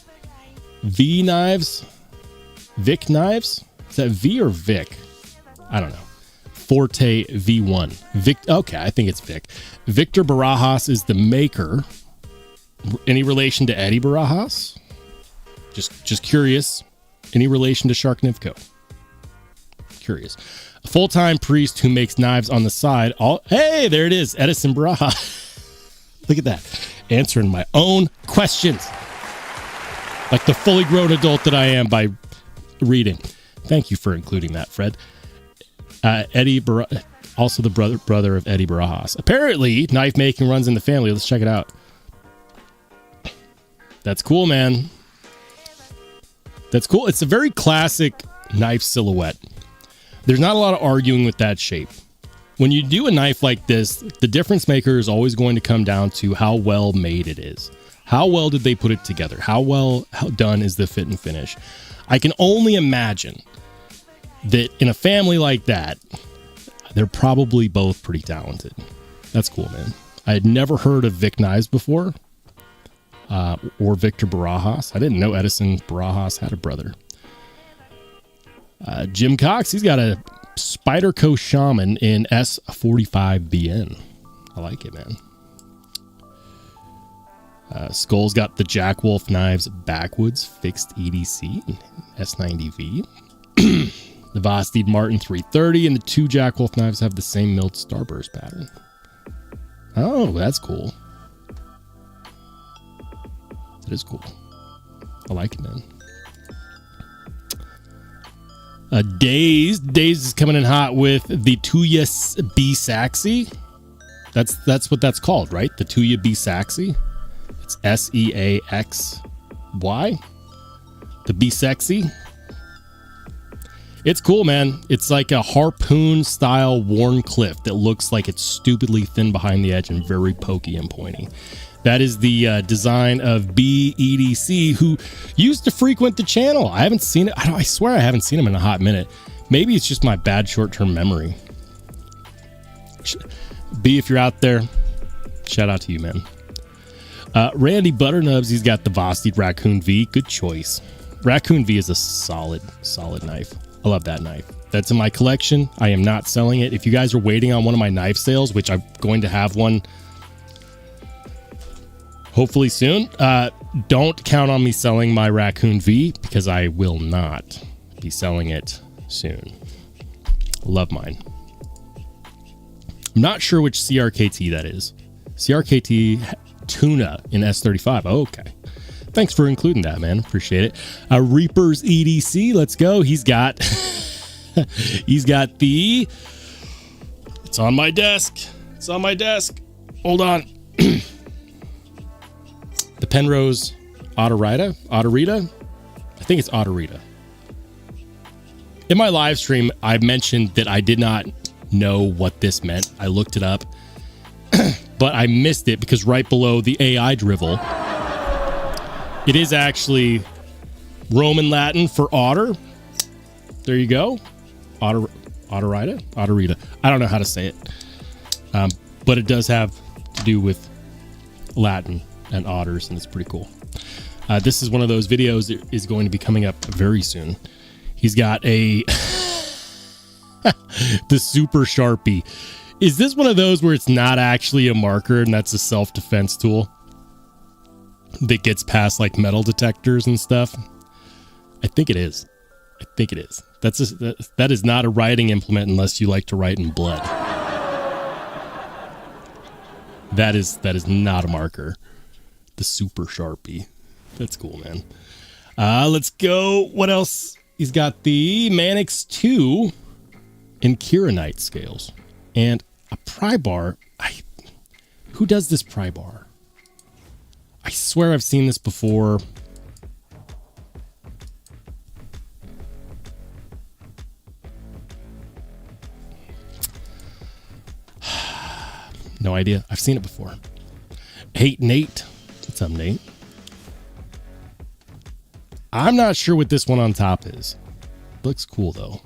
V Knives? Vic Knives? Is that V or Vic? I don't know. Forte V1. Vic. Okay, I think it's Vic. Victor Barajas is the maker. Any relation to Eddie Barajas? Just curious. Any relation to Sharknivko? Curious. A full-time priest who makes knives on the side. Hey, there it is. Edison Barajas. Look at that. Answering my own questions. Like the fully grown adult that I am by reading. Thank you for including that, Fred. Eddie also the brother of Eddie Barajas. Apparently, knife making runs in the family. Let's check it out. That's cool, man. That's cool. It's a very classic knife silhouette. There's not a lot of arguing with that shape. When you do a knife like this, the difference maker is always going to come down to how well made it is. How well did they put it together? How done is the fit and finish? I can only imagine that in a family like that, they're probably both pretty talented. That's cool, man. I had never heard of Vic Knives before. Or Victor Barajas. I didn't know Edison Barajas had a brother. Jim Cox, he's got a Spyderco Shaman in S45BN. I like it, man. Skull's got the Jack Wolf Knives Backwoods Fixed EDC S90V. The Vosteed Martin 330 and the two Jack Wolf knives have the same milled starburst pattern. Oh, that's cool. That is cool. I like it, man. Dazed is coming in hot with the Tuya B Saxy. That's what that's called, right? The Tuya B Saxy. It's SEAXY. The B Sexy. It's cool, man. It's like a harpoon style Warncliffe that looks like it's stupidly thin behind the edge and very pokey and pointy. That is the design of BEDC, who used to frequent the channel. I haven't seen it. I swear I haven't seen him in a hot minute. Maybe it's just my bad short-term memory. B, if you're out there, shout out to you, man. Randy Butternubs, he's got the Vosteed Raccoon V. Good choice. Raccoon V is a solid knife. I love that knife. That's in my collection. I am not selling it. If you guys are waiting on one of my knife sales, which I'm going to have one hopefully soon, don't count on me selling my Raccoon V because I will not be selling it soon. Love mine. I'm not sure which CRKT that is. CRKT tuna in S35. Okay. Thanks for including that, man. Appreciate it. Reapers EDC. Let's go. He's got the, it's on my desk. It's on my desk. Hold on. The Penrose Autorita. I think it's Autorita. In my live stream, I mentioned that I did not know what this meant. I looked it up, but I missed it because right below the AI drivel, it is actually Roman Latin for otter. There you go. Autorita. I don't know how to say it, but it does have to do with Latin and otters, and it's pretty cool. This is one of those videos that is going to be coming up very soon. He's got the Super Sharpie. Is this one of those where it's not actually a marker and that's a self-defense tool that gets past like metal detectors and stuff? I think it is. That is not a writing implement unless you like to write in blood. That is not a marker. The Super Sharpie. That's cool, man. Let's go. What else? He's got the Manix 2 in Kieranite scales and a pry bar. Who does this pry bar? I swear I've seen this before. No idea. I've seen it before. Hate Nate. What's up, Nate? I'm not sure what this one on top is. Looks cool, though.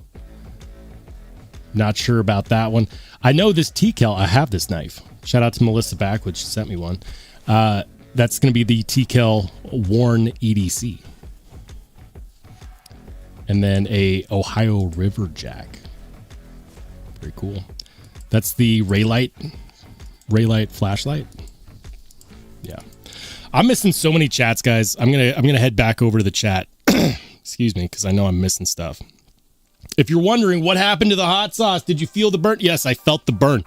Not sure about that one. I know this TCal. I have this knife. Shout out to Melissa Backwoods. She sent me one. That's going to be the TCal Worn EDC. And then a Ohio River Jack. Very cool. That's the Raylight flashlight. Yeah. I'm missing so many chats, guys. I'm gonna head back over to the chat. Excuse me, because I know I'm missing stuff. If you're wondering what happened to the hot sauce, did you feel the burn? Yes, I felt the burn.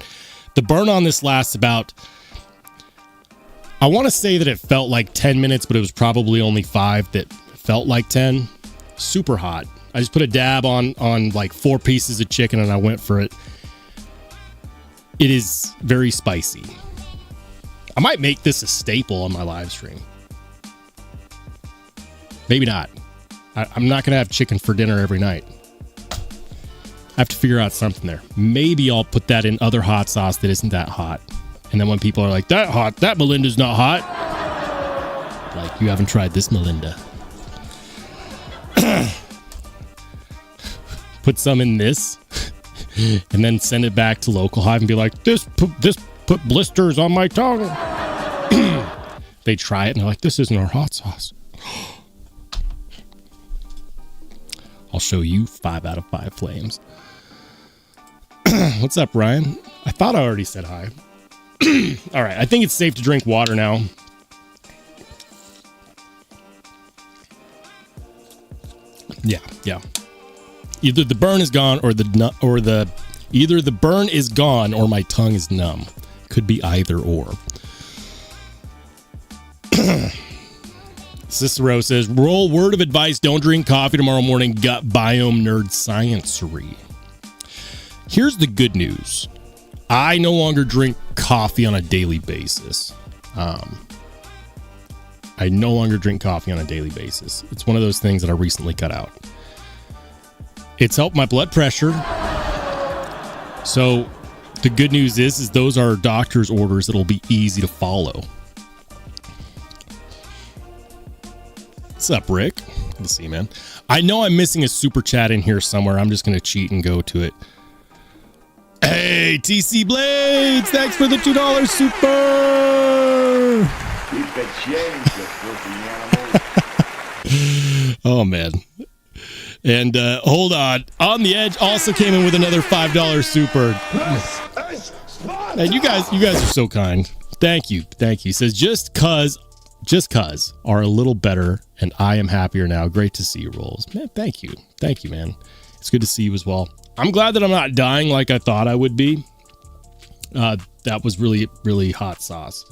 The burn on this lasts about, I want to say that it felt like 10 minutes, but it was probably only 5 that felt like 10. Super hot. I just put a dab on like 4 pieces of chicken and I went for it. It is very spicy. I might make this a staple on my live stream. Maybe not. I'm not going to have chicken for dinner every night. I have to figure out something there. Maybe I'll put that in other hot sauce that isn't that hot. And then when people are like, that hot, that Melinda's not hot. Like, you haven't tried this Melinda. Put some in this. And then send it back to Local Hive and be like, this put blisters on my tongue. They try it and they're like, this isn't our hot sauce. I'll show you 5 out of 5 flames. What's up, Ryan? I thought I already said hi. All right, I think it's safe to drink water now. Yeah. Either the burn is gone either the burn is gone or my tongue is numb. Could be either or. Cicero says, roll word of advice, don't drink coffee tomorrow morning, gut biome nerd sciencery. Here's the good news. I no longer drink coffee on a daily basis. It's one of those things that I recently cut out. It's helped my blood pressure. So the good news is those are doctor's orders that'll be easy to follow. What's up, Rick? Good to see you, man. I know I'm missing a super chat in here somewhere. I'm just going to cheat and go to it. Hey, TC Blades! Thanks for the $2 super! Keep the change, you filthy animal. Oh, man. And hold on the edge also came in with another $5 super. And you guys are so kind. Thank you. He says just cuz are a little better and I am happier now. Great to see you, Rolls. Man, thank you, man. It's good to see you as well. I'm glad that I'm not dying like I thought I would be. that was really, really hot sauce.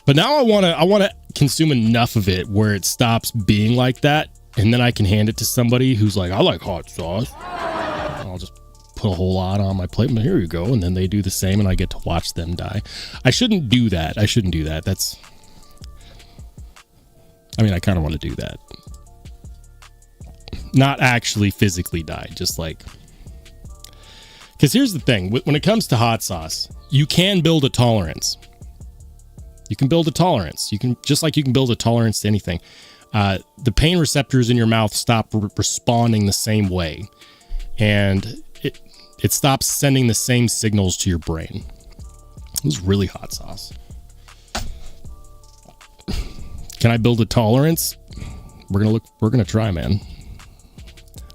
But now I want to consume enough of it where it stops being like that, and then I can hand it to somebody who's like, I like hot sauce. I'll just put a whole lot on my plate, but here you go, and then they do the same, and I get to watch them die. I shouldn't do that. I kind of want to do that. Not actually physically die, just like... Because here's the thing. When it comes to hot sauce, you can build a tolerance. You can build a tolerance. You can, just like you can build a tolerance to anything. The pain receptors in your mouth stop responding the same way. And it stops sending the same signals to your brain. This is really hot sauce. Can I build a tolerance? We're gonna try, man.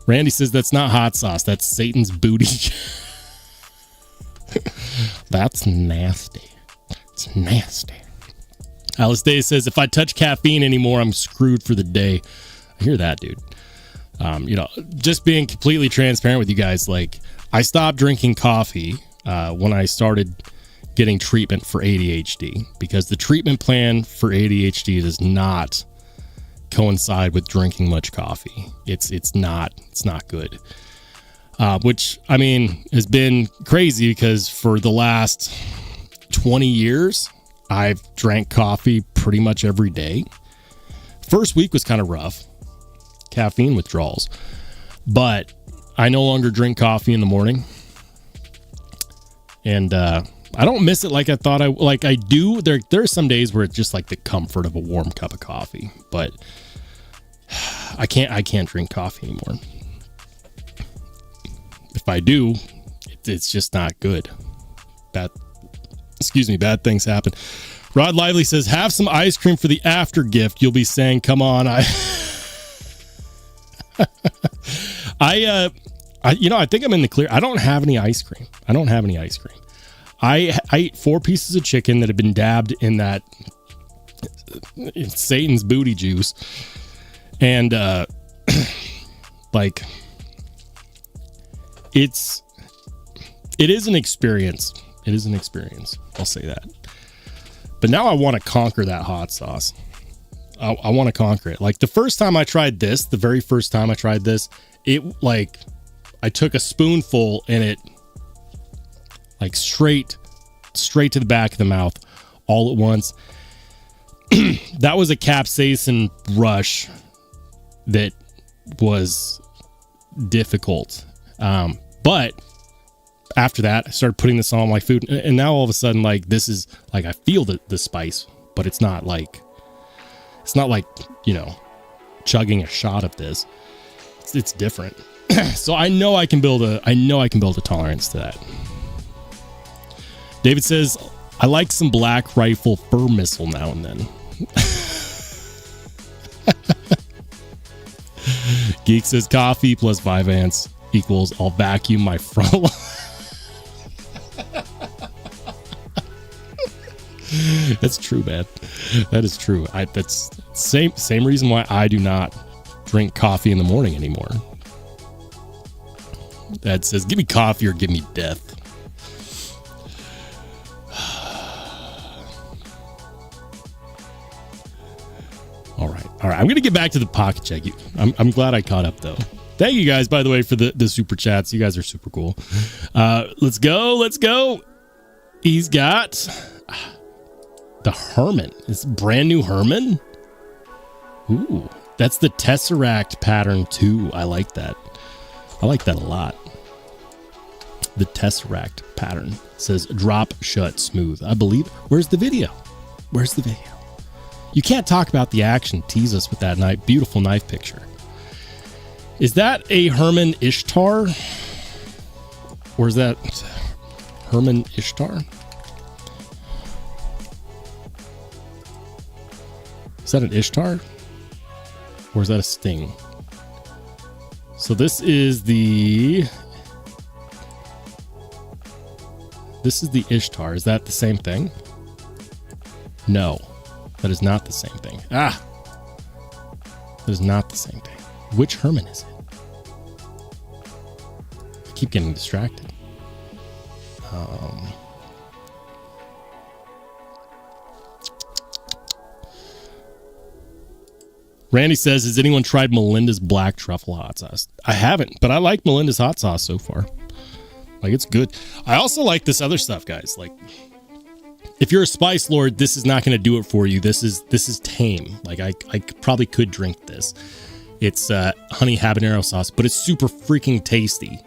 Randy says that's not hot sauce. That's Satan's booty. That's nasty. It's nasty. Alice Day says, if I touch caffeine anymore, I'm screwed for the day. I hear that, dude. Just being completely transparent with you guys, like, I stopped drinking coffee when I started getting treatment for ADHD, because the treatment plan for ADHD does not coincide with drinking much coffee. It's not good. Which, I mean, has been crazy because for the last 20 years, I've drank coffee pretty much every day. First week was kind of rough. Caffeine withdrawals. But I no longer drink coffee in the morning. And I don't miss it like I thought I do. There are some days where it's just like the comfort of a warm cup of coffee. But I can't drink coffee anymore. If I do, it's just not good. Bad things happen. Rod Lively says, have some ice cream for the after gift. You'll be saying, come on. I think I'm in the clear. I don't have any ice cream. I ate 4 pieces of chicken that had been dabbed in that Satan's booty juice. And, like, it is an experience. It is an experience. I'll say that. But now I want to conquer that hot sauce. I want to conquer it. Like the very first time I tried this, it like, I took a spoonful and it like straight to the back of the mouth all at once. That was a capsaicin rush that was difficult. But after that, I started putting this on my food, and now all of a sudden, like, this is like, I feel the spice, but it's not like, chugging a shot of this. It's different. So I know I can build a tolerance to that. David says, I like some Black Rifle fur missile now and then. Geek says coffee plus Vyvanse equals I'll vacuum my front lawn. That's true, man. That is true. That's same reason why I do not drink coffee in the morning anymore. Dad says, give me coffee or give me death. All right. I'm going to get back to the pocket check. I'm glad I caught up, though. Thank you guys, by the way, for the super chats. You guys are super cool. Let's go. He's got the Herman. It's brand new Herman. Ooh, that's the Tesseract pattern too. I like that. I like that a lot. The Tesseract pattern says drop, shut, smooth. I believe. Where's the video? You can't talk about the action. Tease us with that beautiful knife picture. Is that a Herman Ishtar? Or is that Herman Ishtar? Is that an Ishtar? Or is that a Sting? So this is the Ishtar. Is that the same thing? No, that is not the same thing. That is not the same thing. Which Herman is it? I keep getting distracted. Randy says, has anyone tried Melinda's black truffle hot sauce? I haven't, but I like Melinda's hot sauce so far. Like, it's good. I also like this other stuff, guys. Like, if you're a spice lord, this is not going to do it for you. This is tame. Like, I probably could drink this. It's honey habanero sauce, but it's super freaking tasty.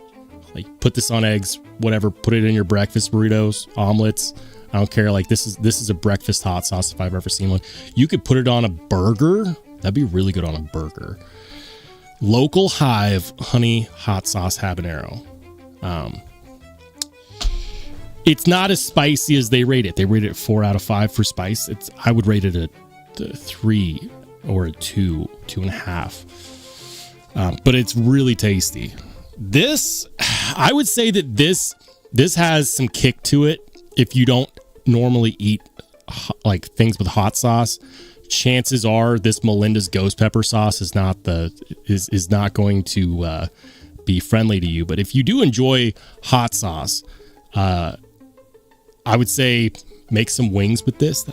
Like, put this on eggs, whatever. Put it in your breakfast burritos, omelets. I don't care. Like, this is a breakfast hot sauce if I've ever seen one. You could put it on a burger. That'd be really good on a burger. Local Hive honey hot sauce habanero. It's not as spicy as they rate it. They rate it 4 out of 5 for spice. I would rate it a 3 or a 2, 2.5. But it's really tasty. This, I would say that this has some kick to it. If you don't normally eat like things with hot sauce, chances are this Melinda's ghost pepper sauce is not going to be friendly to you. But if you do enjoy hot sauce, I would say make some wings with this.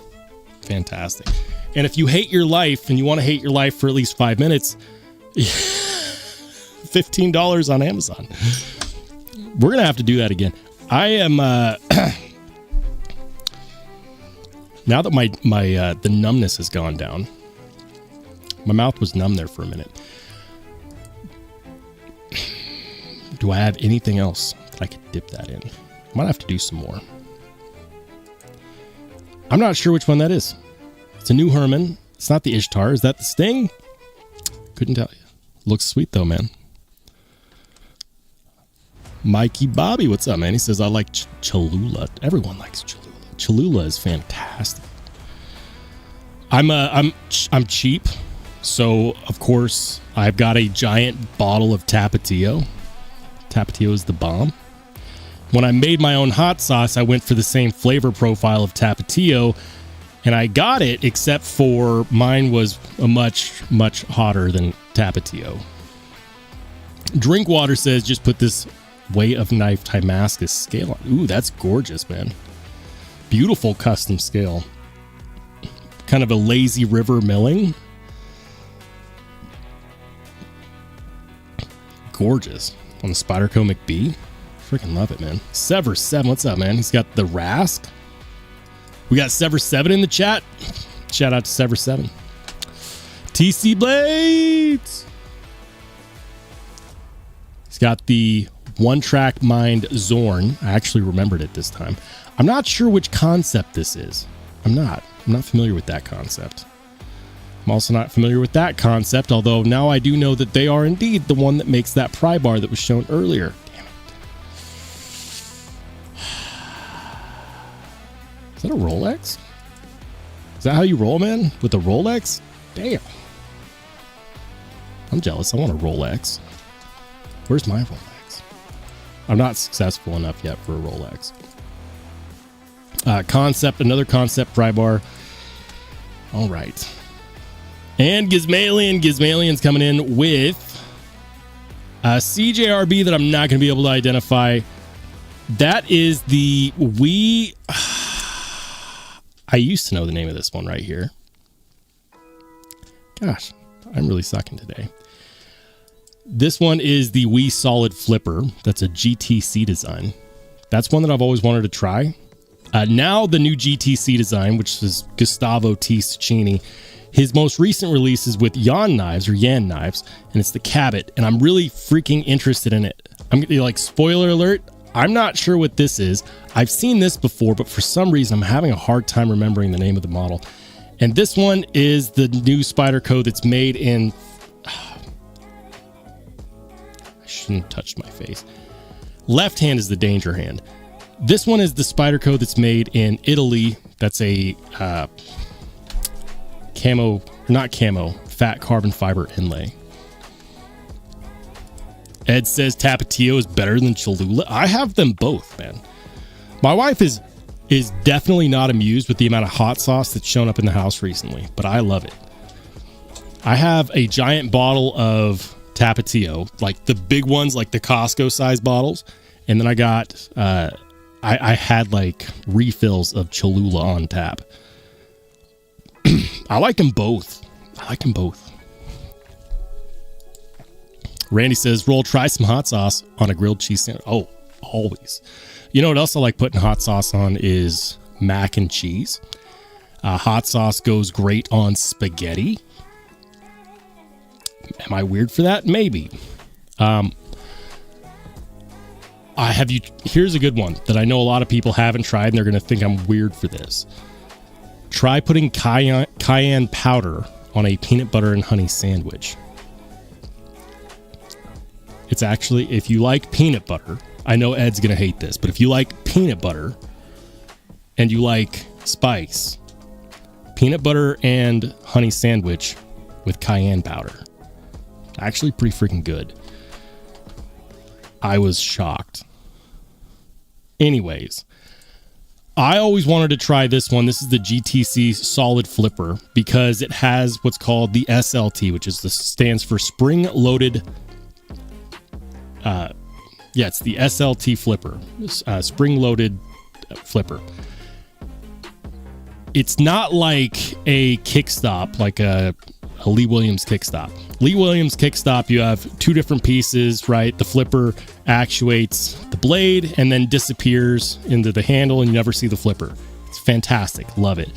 Fantastic. And if you hate your life and you want to hate your life for at least 5 minutes, $15 on Amazon. We're going to have to do that again. I am now that my the numbness has gone down. My mouth was numb there for a minute. Do I have anything else that I could dip that in? I might have to do some more. I'm not sure which one that is. It's a new Herman. It's not the Ishtar. Is that the Sting? Couldn't tell you. Looks sweet though, man. Mikey Bobby, what's up, man? He says, I like Cholula. Everyone likes Cholula. Cholula is fantastic. I'm cheap, so of course I've got a giant bottle of Tapatio. Tapatio is the bomb. When I made my own hot sauce, I went for the same flavor profile of Tapatio, and I got it, except for mine was a much hotter than Tapatio. Drinkwater says, just put this Way of Knife Damascus scale on. Ooh, that's gorgeous, man. Beautiful custom scale. Kind of a lazy river milling. Gorgeous. On the Spyderco McBee. Freaking love it, man. Sever7, what's up, man? He's got the Rask. We got Sever7 in the chat. Shout out to Sever7. TC Blades. He's got the One Track Mind Zorn. I actually remembered it this time. I'm not sure which concept this is. I'm not familiar with that concept. I'm also not familiar with that concept, although now I do know that they are indeed the one that makes that pry bar that was shown earlier. Damn it. Is that a Rolex? Is that how you roll, man? With a Rolex? Damn. I'm jealous. I want a Rolex. Where's my Rolex? I'm not successful enough yet for a Rolex. Another concept pry bar. All right. And Gizmalian's coming in with a CJRB that I'm not going to be able to identify. That is the I used to know the name of this one right here. Gosh, I'm really sucking today. This one is the Wii Solid Flipper. That's a GTC design. That's one that I've always wanted to try. Now the new GTC design, which is Gustavo T. Cecchini, his most recent release is with Yan Knives, and it's the Cabot, and I'm really freaking interested in it. I'm like, spoiler alert, I'm not sure what this is. I've seen this before, but for some reason I'm having a hard time remembering the name of the model. And this one is the new Spyderco that's made in... I shouldn't have touched my face. Left hand is the danger hand. This one is the Spyderco that's made in Italy. That's a fat carbon fiber inlay. Ed says Tapatio is better than Cholula. I have them both, man. My wife is definitely not amused with the amount of hot sauce that's shown up in the house recently, but I love it. I have a giant bottle of Tapatio, like the big ones, like the Costco size bottles, and then I got I had like refills of Cholula on tap. I like them both. Randy says, Roll, try some hot sauce on a grilled cheese sandwich. Oh, always. You know what else I like putting hot sauce on is mac and cheese. Hot sauce goes great on spaghetti. Am I weird for that? Maybe. Here's a good one that I know a lot of people haven't tried and they're going to think I'm weird for this. Try putting cayenne powder on a peanut butter and honey sandwich. It's actually, if you like peanut butter, I know Ed's going to hate this, but if you like peanut butter and you like spice, peanut butter and honey sandwich with cayenne powder. Actually pretty freaking good. I was shocked. Anyways, I always wanted to try this one. This is the GTC Solid Flipper because it has what's called the SLT, which stands for Spring Loaded. It's the SLT flipper, Spring Loaded flipper. It's not like a kickstop, like a Lee Williams kickstop. Lee Williams kickstop, you have two different pieces, right? The flipper actuates the blade and then disappears into the handle and you never see the flipper. It's fantastic. Love it.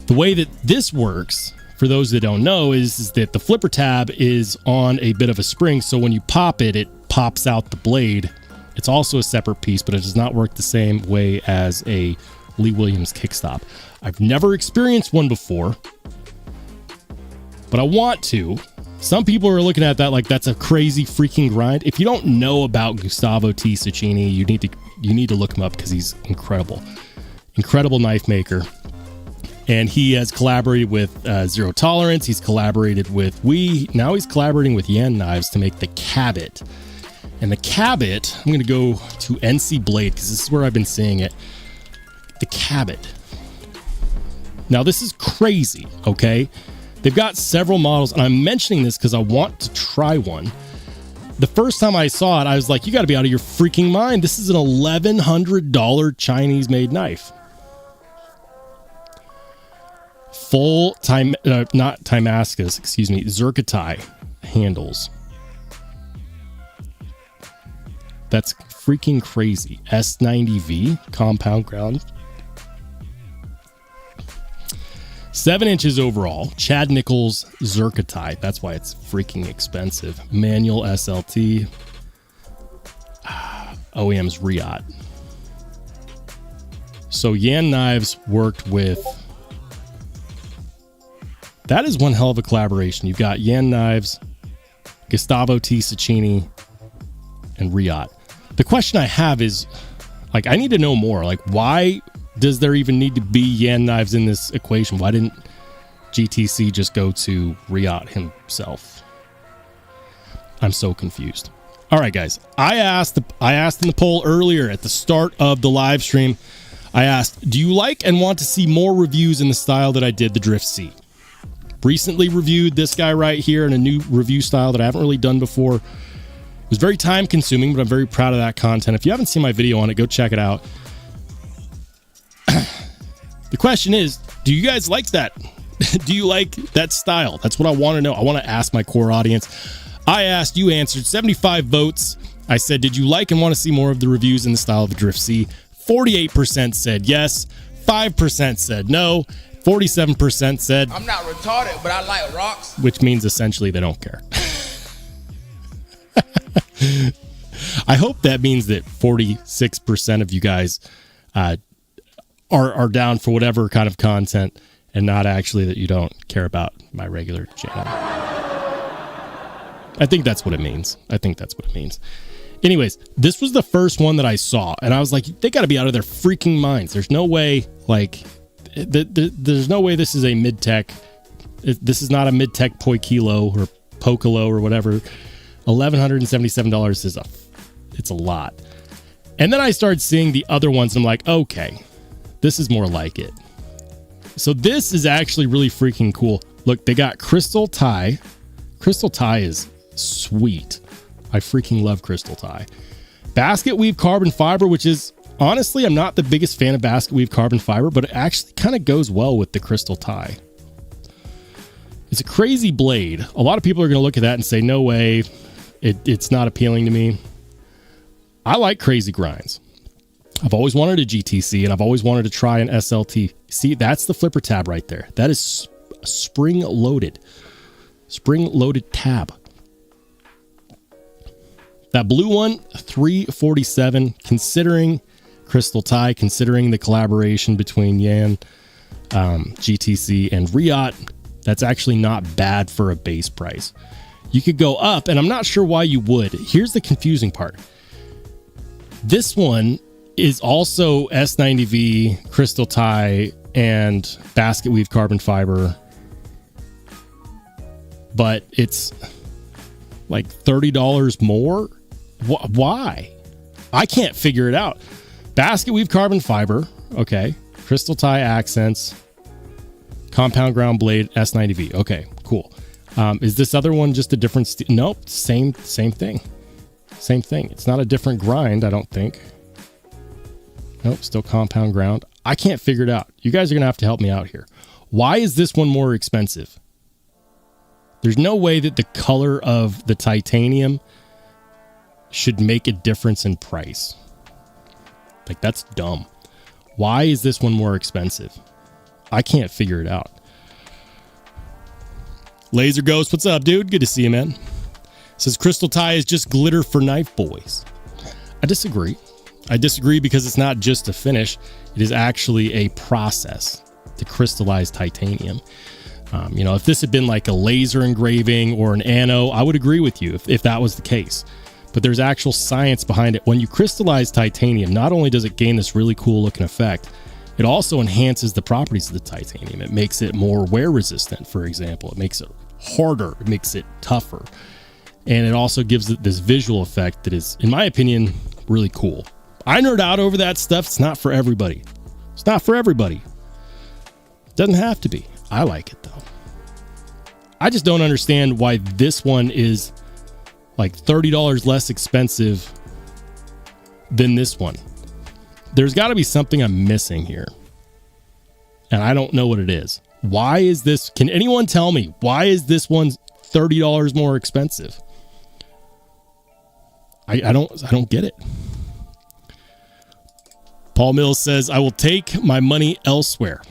The way that this works, for those that don't know, is that the flipper tab is on a bit of a spring. So when you pop it, it pops out the blade. It's also a separate piece, but it does not work the same way as a Lee Williams kickstop. I've never experienced one before, but I want to. Some people are looking at that like that's a crazy freaking grind. If you don't know about Gustavo T. Cecchini, you need to look him up because he's incredible knife maker. And he has collaborated with Zero Tolerance. He's collaborated with now he's collaborating with Yan Knives to make the Cabot. And the Cabot, I'm going to go to NC Blade because this is where I've been seeing it. The Cabot. Now this is crazy, okay? They've got several models, and I'm mentioning this because I want to try one. The first time I saw it, I was like, you got to be out of your freaking mind. This is an $1,100 Chinese-made knife. Full time, not Timascus, excuse me, Zircotai handles. That's freaking crazy. S90V, compound ground. 7 inches overall. Chad Nichols Zircotai. That's why it's freaking expensive. Manual SLT. OEM's Riot. So Yan Knives worked with... That is one hell of a collaboration. You've got Yan Knives, Gustavo T. Cecchini, and Riot. The question I have is, like, I need to know more. Like, why does there even need to be Yan Knives in this equation? Why didn't GTC just go to Riot himself? I'm so confused. All right, guys. I asked in the poll earlier at the start of the live stream. I asked, do you like and want to see more reviews in the style that I did the Drift C? Recently reviewed this guy right here in a new review style that I haven't really done before. It was very time consuming, but I'm very proud of that content. If you haven't seen my video on it, go check it out. The question is, do you guys like that? Do you like that style? That's what I want to know. I want to ask my core audience. I asked, you answered, 75 votes. I said, did you like and want to see more of the reviews in the style of the Drift C? 48% said yes. 5% said no. 47% said... I'm not retarded, but I like rocks. Which means essentially they don't care. I hope that means that 46% of you guys are down for whatever kind of content and not actually that you don't care about my regular channel. I think that's what it means. Anyways, this was the first one that I saw, and I was like, they got to be out of their freaking minds. There's no way, like... There's no way this is a mid-tech. This is not a mid-tech Poi Kilo or Pocolo or whatever. $1,177 is it's a lot. And then I started seeing the other ones and I'm like, okay, this is more like it. So this is actually really freaking cool. Look, they got crystal tie. Crystal tie is sweet. I freaking love crystal tie. Basket weave carbon fiber, which is honestly, I'm not the biggest fan of basket weave carbon fiber, but it actually kind of goes well with the crystal tie. It's a crazy blade. A lot of people are going to look at that and say, no way, it's not appealing to me. I like crazy grinds. I've always wanted a GTC, and I've always wanted to try an SLT. See, that's the flipper tab right there. That is spring-loaded tab. That blue one, $347, considering crystal tie, considering the collaboration between Yan, GTC, and Riot, that's actually not bad for a base price. You could go up, and I'm not sure why you would. Here's the confusing part. This one is also S90V, crystal tie, and basket weave carbon fiber, but it's like $30 more. Why? I can't figure it out. Basket weave carbon fiber, okay. Crystal tie accents, compound ground blade, S90V. Okay, cool. Is this other one just a different nope, same thing. Same thing. It's not a different grind, I don't think. Nope, still compound ground. I can't figure it out. You guys are going to have to help me out here. Why is this one more expensive? There's no way that the color of the titanium should make a difference in price. Like, that's dumb. Why is this one more expensive? I can't figure it out. Laser Ghost, what's up, dude? Good to see you, man. Says crystal tie is just glitter for knife boys. I disagree. I disagree because it's not just a finish. It is actually a process to crystallize titanium. If this had been like a laser engraving or an anno, I would agree with you if that was the case. But there's actual science behind it. When you crystallize titanium, not only does it gain this really cool looking effect, it also enhances the properties of the titanium. It makes it more wear resistant, for example. It makes it harder. It makes it tougher. And it also gives it this visual effect that is, in my opinion, really cool. I nerd out over that stuff. It's not for everybody. It's not for everybody. It doesn't have to be. I like it, though. I just don't understand why this one is like $30 less expensive than this one. There's got to be something I'm missing here. And I don't know what it is. Why is this? Can anyone tell me why is this one $30 more expensive? I don't get it. Paul Mills says, I will take my money elsewhere.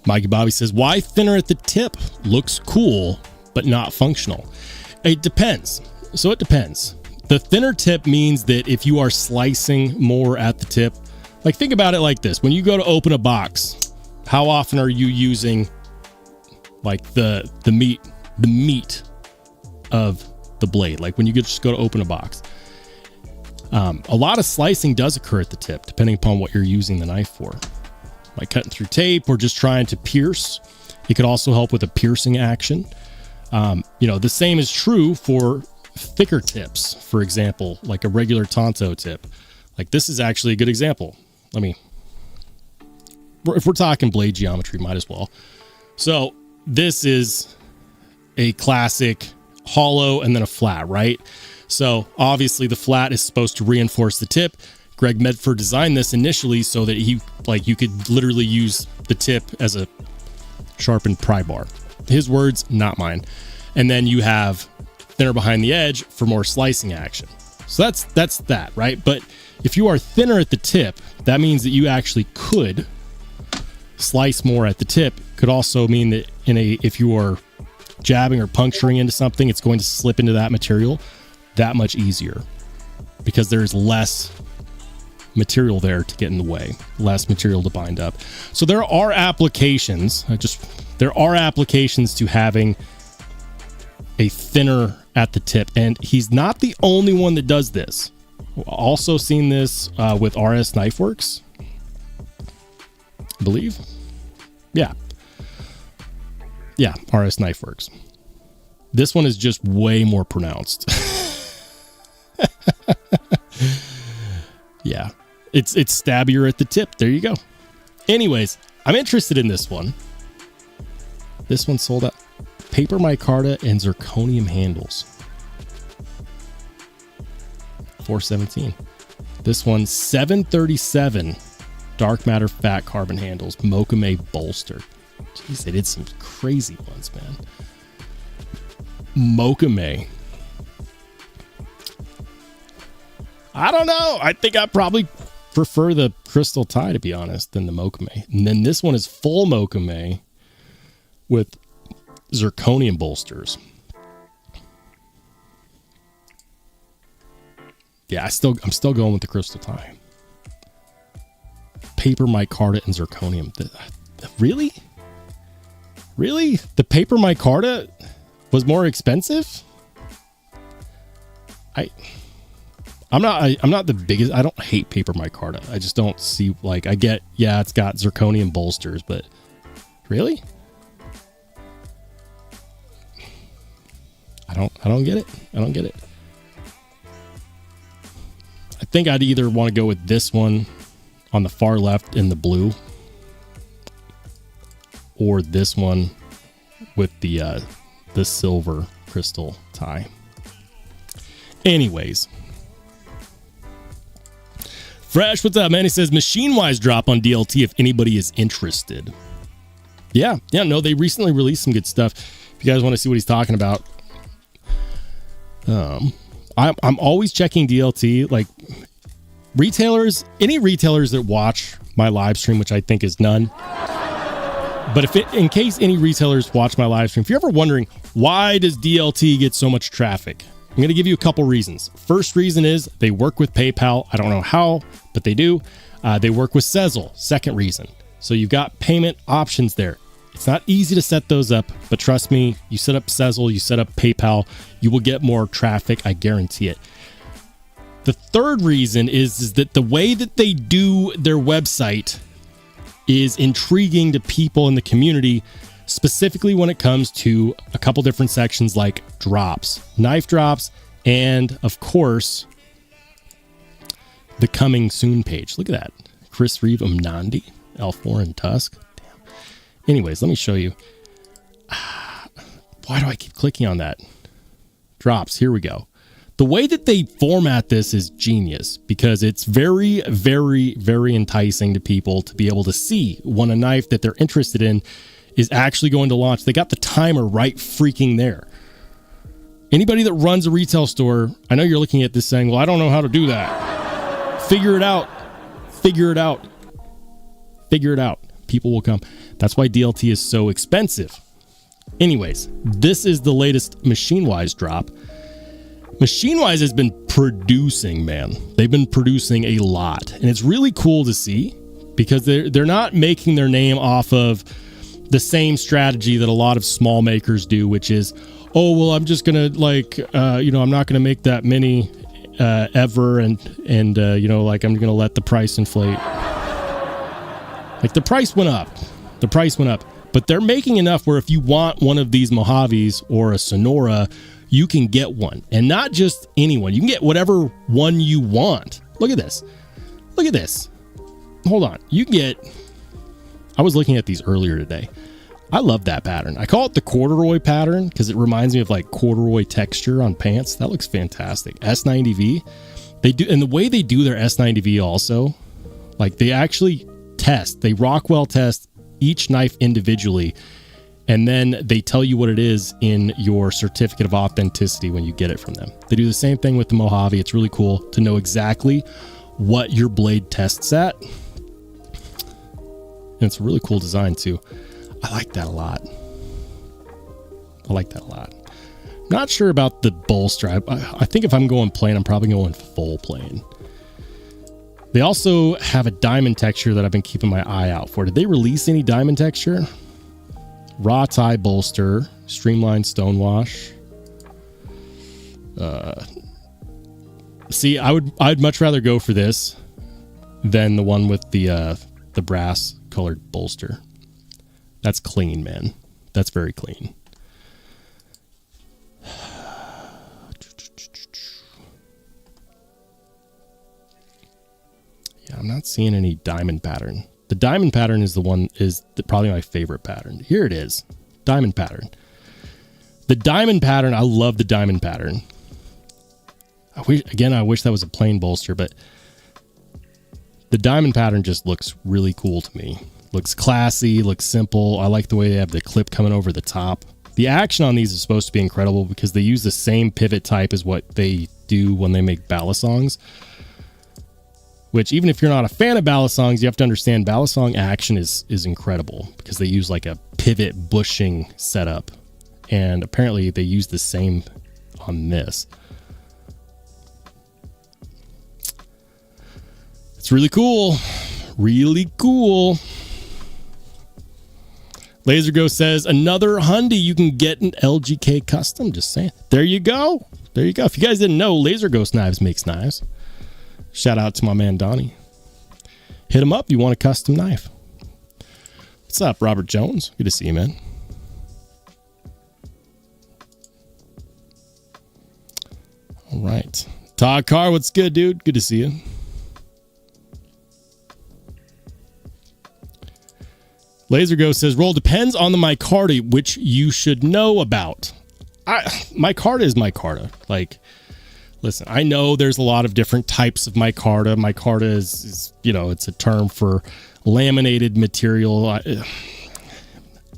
Mikey Bobby says, why thinner at the tip? Looks cool, but not functional. It depends. So it depends. The thinner tip means that if you are slicing more at the tip, like think about it like this. When you go to open a box, how often are you using like the meat of the blade? Like when you just go to open a box. A lot of slicing does occur at the tip, depending upon what you're using the knife for. Like cutting through tape or just trying to pierce. It could also help with a piercing action. The same is true for thicker tips, for example, like a regular Tonto tip. Like this is actually a good example. If we're talking blade geometry, might as well. So this is a classic hollow and then a flat, right? So obviously the flat is supposed to reinforce the tip. Greg Medford designed this initially so that you could literally use the tip as a sharpened pry bar. His words, not mine. And then you have thinner behind the edge for more slicing action. So that's that, right? But if you are thinner at the tip, that means that you actually could slice more at the tip. Could also mean that if you are jabbing or puncturing into something, it's going to slip into that material that much easier because there's less material there to get in the way, less material to bind up. So there are applications. There are applications to having a thinner at the tip, and he's not the only one that does this. Also seen this with RS Knife Works, I believe. Yeah, RS Knife Works. This one is just way more pronounced. Yeah, it's stabbier at the tip. There you go. Anyways, I'm interested in this one. This one sold out. paper micarta and zirconium handles. $417. This one, 737 dark matter fat carbon handles, Mokume bolster. Jeez, they did some crazy ones, man. Mokume. I don't know. I think I probably prefer the crystal tie, to be honest, than the Mokume. And then this one is full Mokume with zirconium bolsters. Yeah, I'm still going with the crystal tie. Paper micarta and zirconium. Really? Really? The paper micarta was more expensive? I'm not the biggest. I don't hate paper micarta. I just don't see, like, I get, yeah, it's got zirconium bolsters, but really? I don't get it. I don't get it. I think I'd either want to go with this one on the far left in the blue, or this one with the silver crystal tie. Anyways, Fresh, what's up, man? He says Machine Wise drop on DLT if anybody is interested. Yeah, no, they recently released some good stuff. If you guys want to see what he's talking about, I'm always checking DLT. Like, retailers, any retailers that watch my live stream, which I think is none. But in case any retailers watch my live stream, if you're ever wondering why does DLT get so much traffic, I'm going to give you a couple reasons. First reason is they work with PayPal. I don't know how, but they do. They work with Sezzle. Second reason. So you've got payment options there. It's not easy to set those up, but trust me, you set up Sezzle, you set up PayPal, you will get more traffic. I guarantee it. The third reason is that the way that they do their website is intriguing to people in the community, specifically when it comes to a couple different sections like drops, knife drops, and of course, the coming soon page. Look at that. Chris Reeve Umnandi, L4 and Tusk. Damn. Anyways, let me show you. Why do I keep clicking on that? Drops. Here we go. The way that they format this is genius because it's very, very, very enticing to people to be able to see when a knife that they're interested in is actually going to launch. They got the timer right freaking there. Anybody that runs a retail store, I know you're looking at this saying, well, I don't know how to do that. Figure it out. Figure it out. Figure it out. People will come. That's why DLT is so expensive. Anyways, this is the latest Machine Wise drop. Machine Wise has been producing, man. They've been producing a lot. And it's really cool to see because they're not making their name off of the same strategy that a lot of small makers do, which is, oh, well, I'm just going to I'm not going to make that many ever. And I'm going to let the price inflate. Like the price went up. But they're making enough where if you want one of these Mojaves or a Sonora, you can get one. And not just anyone. You can get whatever one you want. Look at this. Hold on. You can get... I was looking at these earlier today. I love that pattern. I call it the corduroy pattern because it reminds me of like corduroy texture on pants. That looks fantastic. S90V. They do, and the way they do their S90V also, like they actually test. They Rockwell test each knife individually. And then they tell you what it is in your certificate of authenticity when you get it from them. They do the same thing with the Mojave. It's really cool to know exactly what your blade tests at. And it's a really cool design too. I like that a lot. Not sure about the bolster. I think if I'm going plain, I'm probably going full plain. They also have a diamond texture that I've been keeping my eye out for. Did they release any diamond texture? Raw tie bolster, streamlined stonewash. See, I'd much rather go for this than the one with the brass colored bolster. That's clean, man. That's very clean. Yeah, I'm not seeing any diamond pattern. The diamond pattern is probably my favorite pattern. Here it is. Diamond pattern. The diamond pattern, I love the diamond pattern. I wish that was a plain bolster, but the diamond pattern just looks really cool to me. Looks classy, looks simple. I like the way they have the clip coming over the top. The action on these is supposed to be incredible because they use the same pivot type as what they do when they make balisongs. Which, even if you're not a fan of balisongs, you have to understand balisong action is incredible because they use like a pivot bushing setup. And apparently they use the same on this. It's really cool. Really cool. Laser Ghost says, another Hyundai, you can get an LGK custom. Just saying. There you go. There you go. If you guys didn't know, Laser Ghost Knives makes knives. Shout out to my man Donnie. Hit him up if you want a custom knife. What's up, Robert Jones? Good to see you, man. All right. Todd Carr, what's good, dude? Good to see you. Laser Ghost says, Roll depends on the micarta, which you should know about. Micarta is micarta. Like, listen, I know there's a lot of different types of micarta. Micarta is it's a term for laminated material.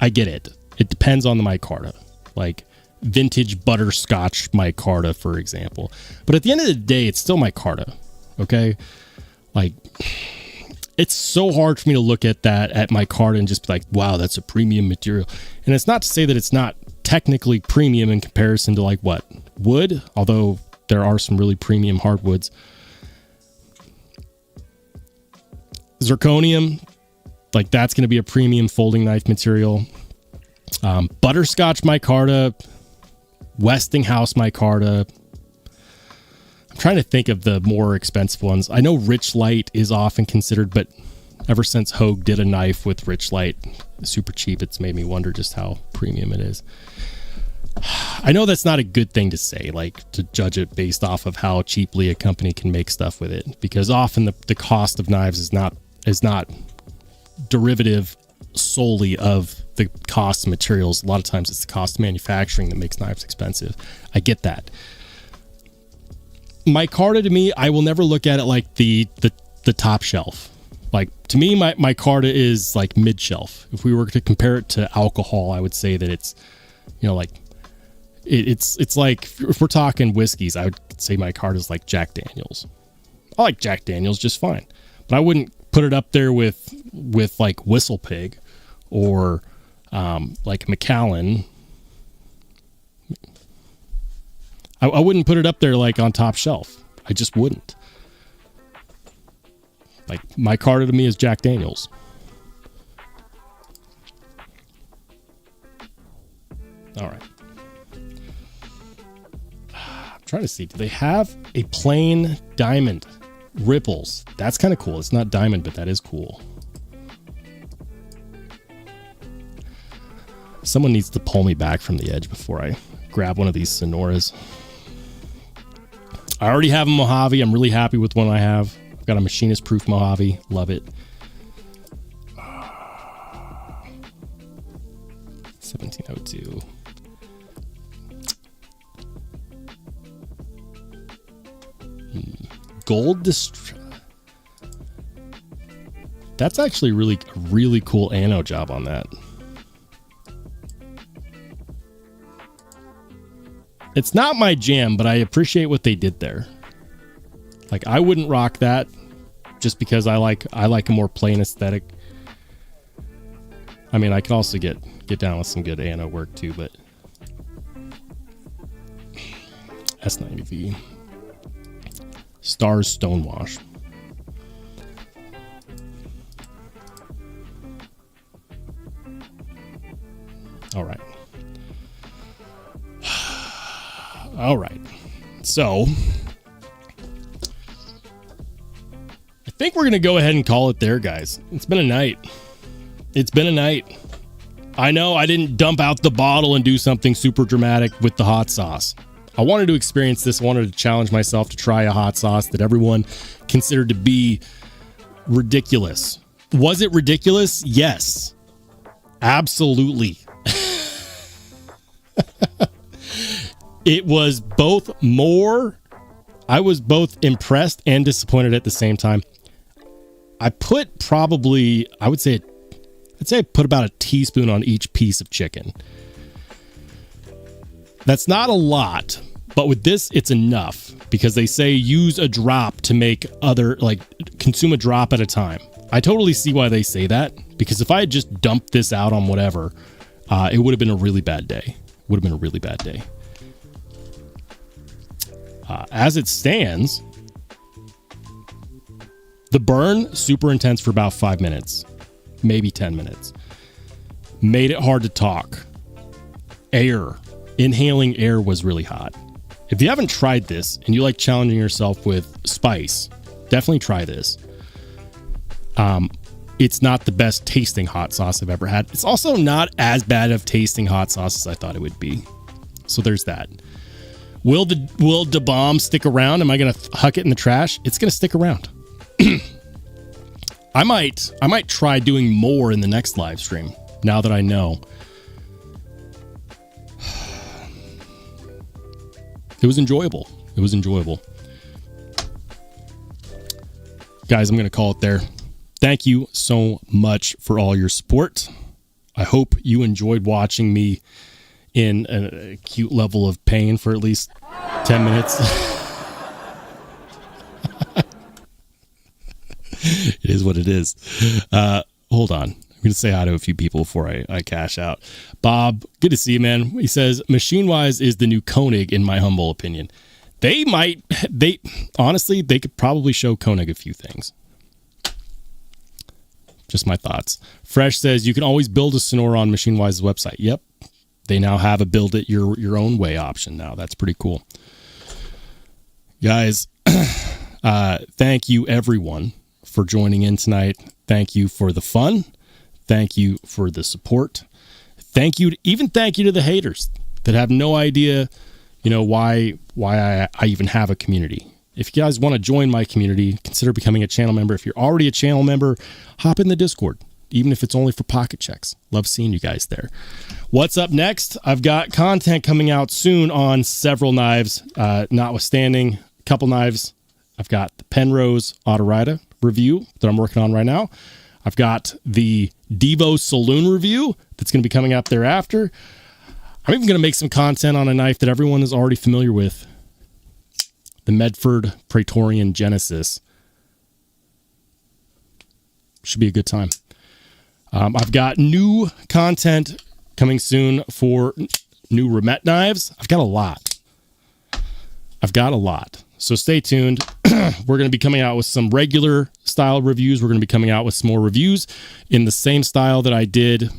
I get it. It depends on the micarta. Like vintage butterscotch micarta, for example. But at the end of the day, it's still micarta. Okay? Like, it's so hard for me to look at micarta and just be like, wow, that's a premium material. And it's not to say that it's not technically premium in comparison to like what? Wood? Although there are some really premium hardwoods. Zirconium, like that's going to be a premium folding knife material. Butterscotch micarta, Westinghouse micarta. I'm trying to think of the more expensive ones. I know Rich Light is often considered, but ever since Hogue did a knife with Rich Light, super cheap, it's made me wonder just how premium it is. I know that's not a good thing to say, like to judge it based off of how cheaply a company can make stuff with it, because often the cost of knives is not derivative solely of the cost of materials. A lot of times it's the cost of manufacturing that makes knives expensive. I get that. Micarta, to me, I will never look at it like the top shelf. Like, to me, my micarta is like mid shelf. If we were to compare it to alcohol, I would say that it's, like it's like, if we're talking whiskeys, I would say micarta is like Jack Daniels. I like Jack Daniels just fine, but I wouldn't put it up there with like Whistle Pig or like Macallan. I wouldn't put it up there like on top shelf. I just wouldn't. Like, micarta to me is Jack Daniels. All right. I'm trying to see. Do they have a plain diamond? Ripples. That's kind of cool. It's not diamond, but that is cool. Someone needs to pull me back from the edge before I grab one of these Sonoras. I already have a Mojave. I'm really happy with one I have. I've got a machinist proof Mojave. Love it. 1702. Gold That's actually really cool ano job on that. It's not my jam, but I appreciate what they did there. Like, I wouldn't rock that just because I like a more plain aesthetic. I mean, I can also get down with some good ano work too, but S90V. Stars Stonewash. All right. All right. So I think we're going to go ahead and call it there, guys. It's been a night. It's been a night. I know I didn't dump out the bottle and do something super dramatic with the hot sauce. I wanted to experience this. I wanted to challenge myself to try a hot sauce that everyone considered to be ridiculous. Was it ridiculous? Yes. Absolutely. It was both I was both impressed and disappointed at the same time. I put probably, I'd say I put about a teaspoon on each piece of chicken. That's not a lot, but with this, it's enough because they say use a drop to make consume a drop at a time. I totally see why they say that, because if I had just dumped this out on whatever, it would have been a really bad day. As it stands, the burn, super intense for about 5 minutes, maybe 10 minutes. Made it hard to talk. Inhaling air was really hot. If you haven't tried this and you like challenging yourself with spice, definitely try this. It's not the best tasting hot sauce I've ever had. It's also not as bad of tasting hot sauce as I thought it would be. So there's that. Will the bomb stick around? Am I going to huck it in the trash? It's going to stick around. I might try doing more in the next live stream now that I know. It was enjoyable. Guys, I'm going to call it there. Thank you so much for all your support. I hope you enjoyed watching me in an acute level of pain for at least 10 minutes. It is what it is. Hold on. I'm going to say hi to a few people before I cash out. Bob, good to see you, man. He says, Machine-Wise is the new Koenig, in my humble opinion. Honestly, they could probably show Koenig a few things. Just my thoughts. Fresh says, you can always build a Sonora on Machine-Wise's website. Yep. They now have a build it your own way option now. That's pretty cool. Guys, thank you, everyone, for joining in tonight. Thank you for the fun. Thank you for the support. Thank you to the haters that have no idea, why I even have a community. If you guys want to join my community, consider becoming a channel member. If you're already a channel member, hop in the Discord, even if it's only for pocket checks. Love seeing you guys there. What's up next? I've got content coming out soon on several knives, notwithstanding a couple knives. I've got the Penrose Autorida review that I'm working on right now. I've got the Devo Saloon review that's going to be coming out thereafter. I'm even going to make some content on a knife that everyone is already familiar with, the Medford Praetorian Genesis. Should be a good time. I've got new content coming soon for new Reccomended knives. I've got a lot. So stay tuned. We're going to be coming out with some regular style reviews. We're going to be coming out with some more reviews in the same style that I did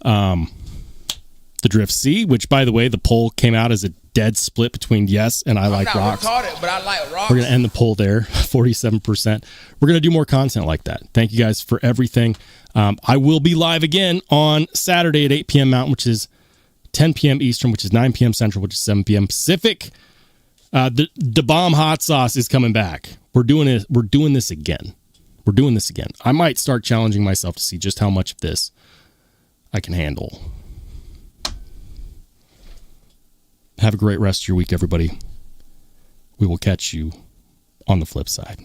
the Drift C, which, by the way, the poll came out as a dead split between yes and I like rocks. Retarded, but I like rocks. We're going to end the poll there, 47%. We're going to do more content like that. Thank you guys for everything. I will be live again on Saturday at 8 p.m. Mountain, which is 10 p.m. Eastern, which is 9 p.m. Central, which is 7 p.m. Pacific. The bomb hot sauce is coming back. We're doing it. We're doing this again. I might start challenging myself to see just how much of this I can handle. Have a great rest of your week, everybody. We will catch you on the flip side.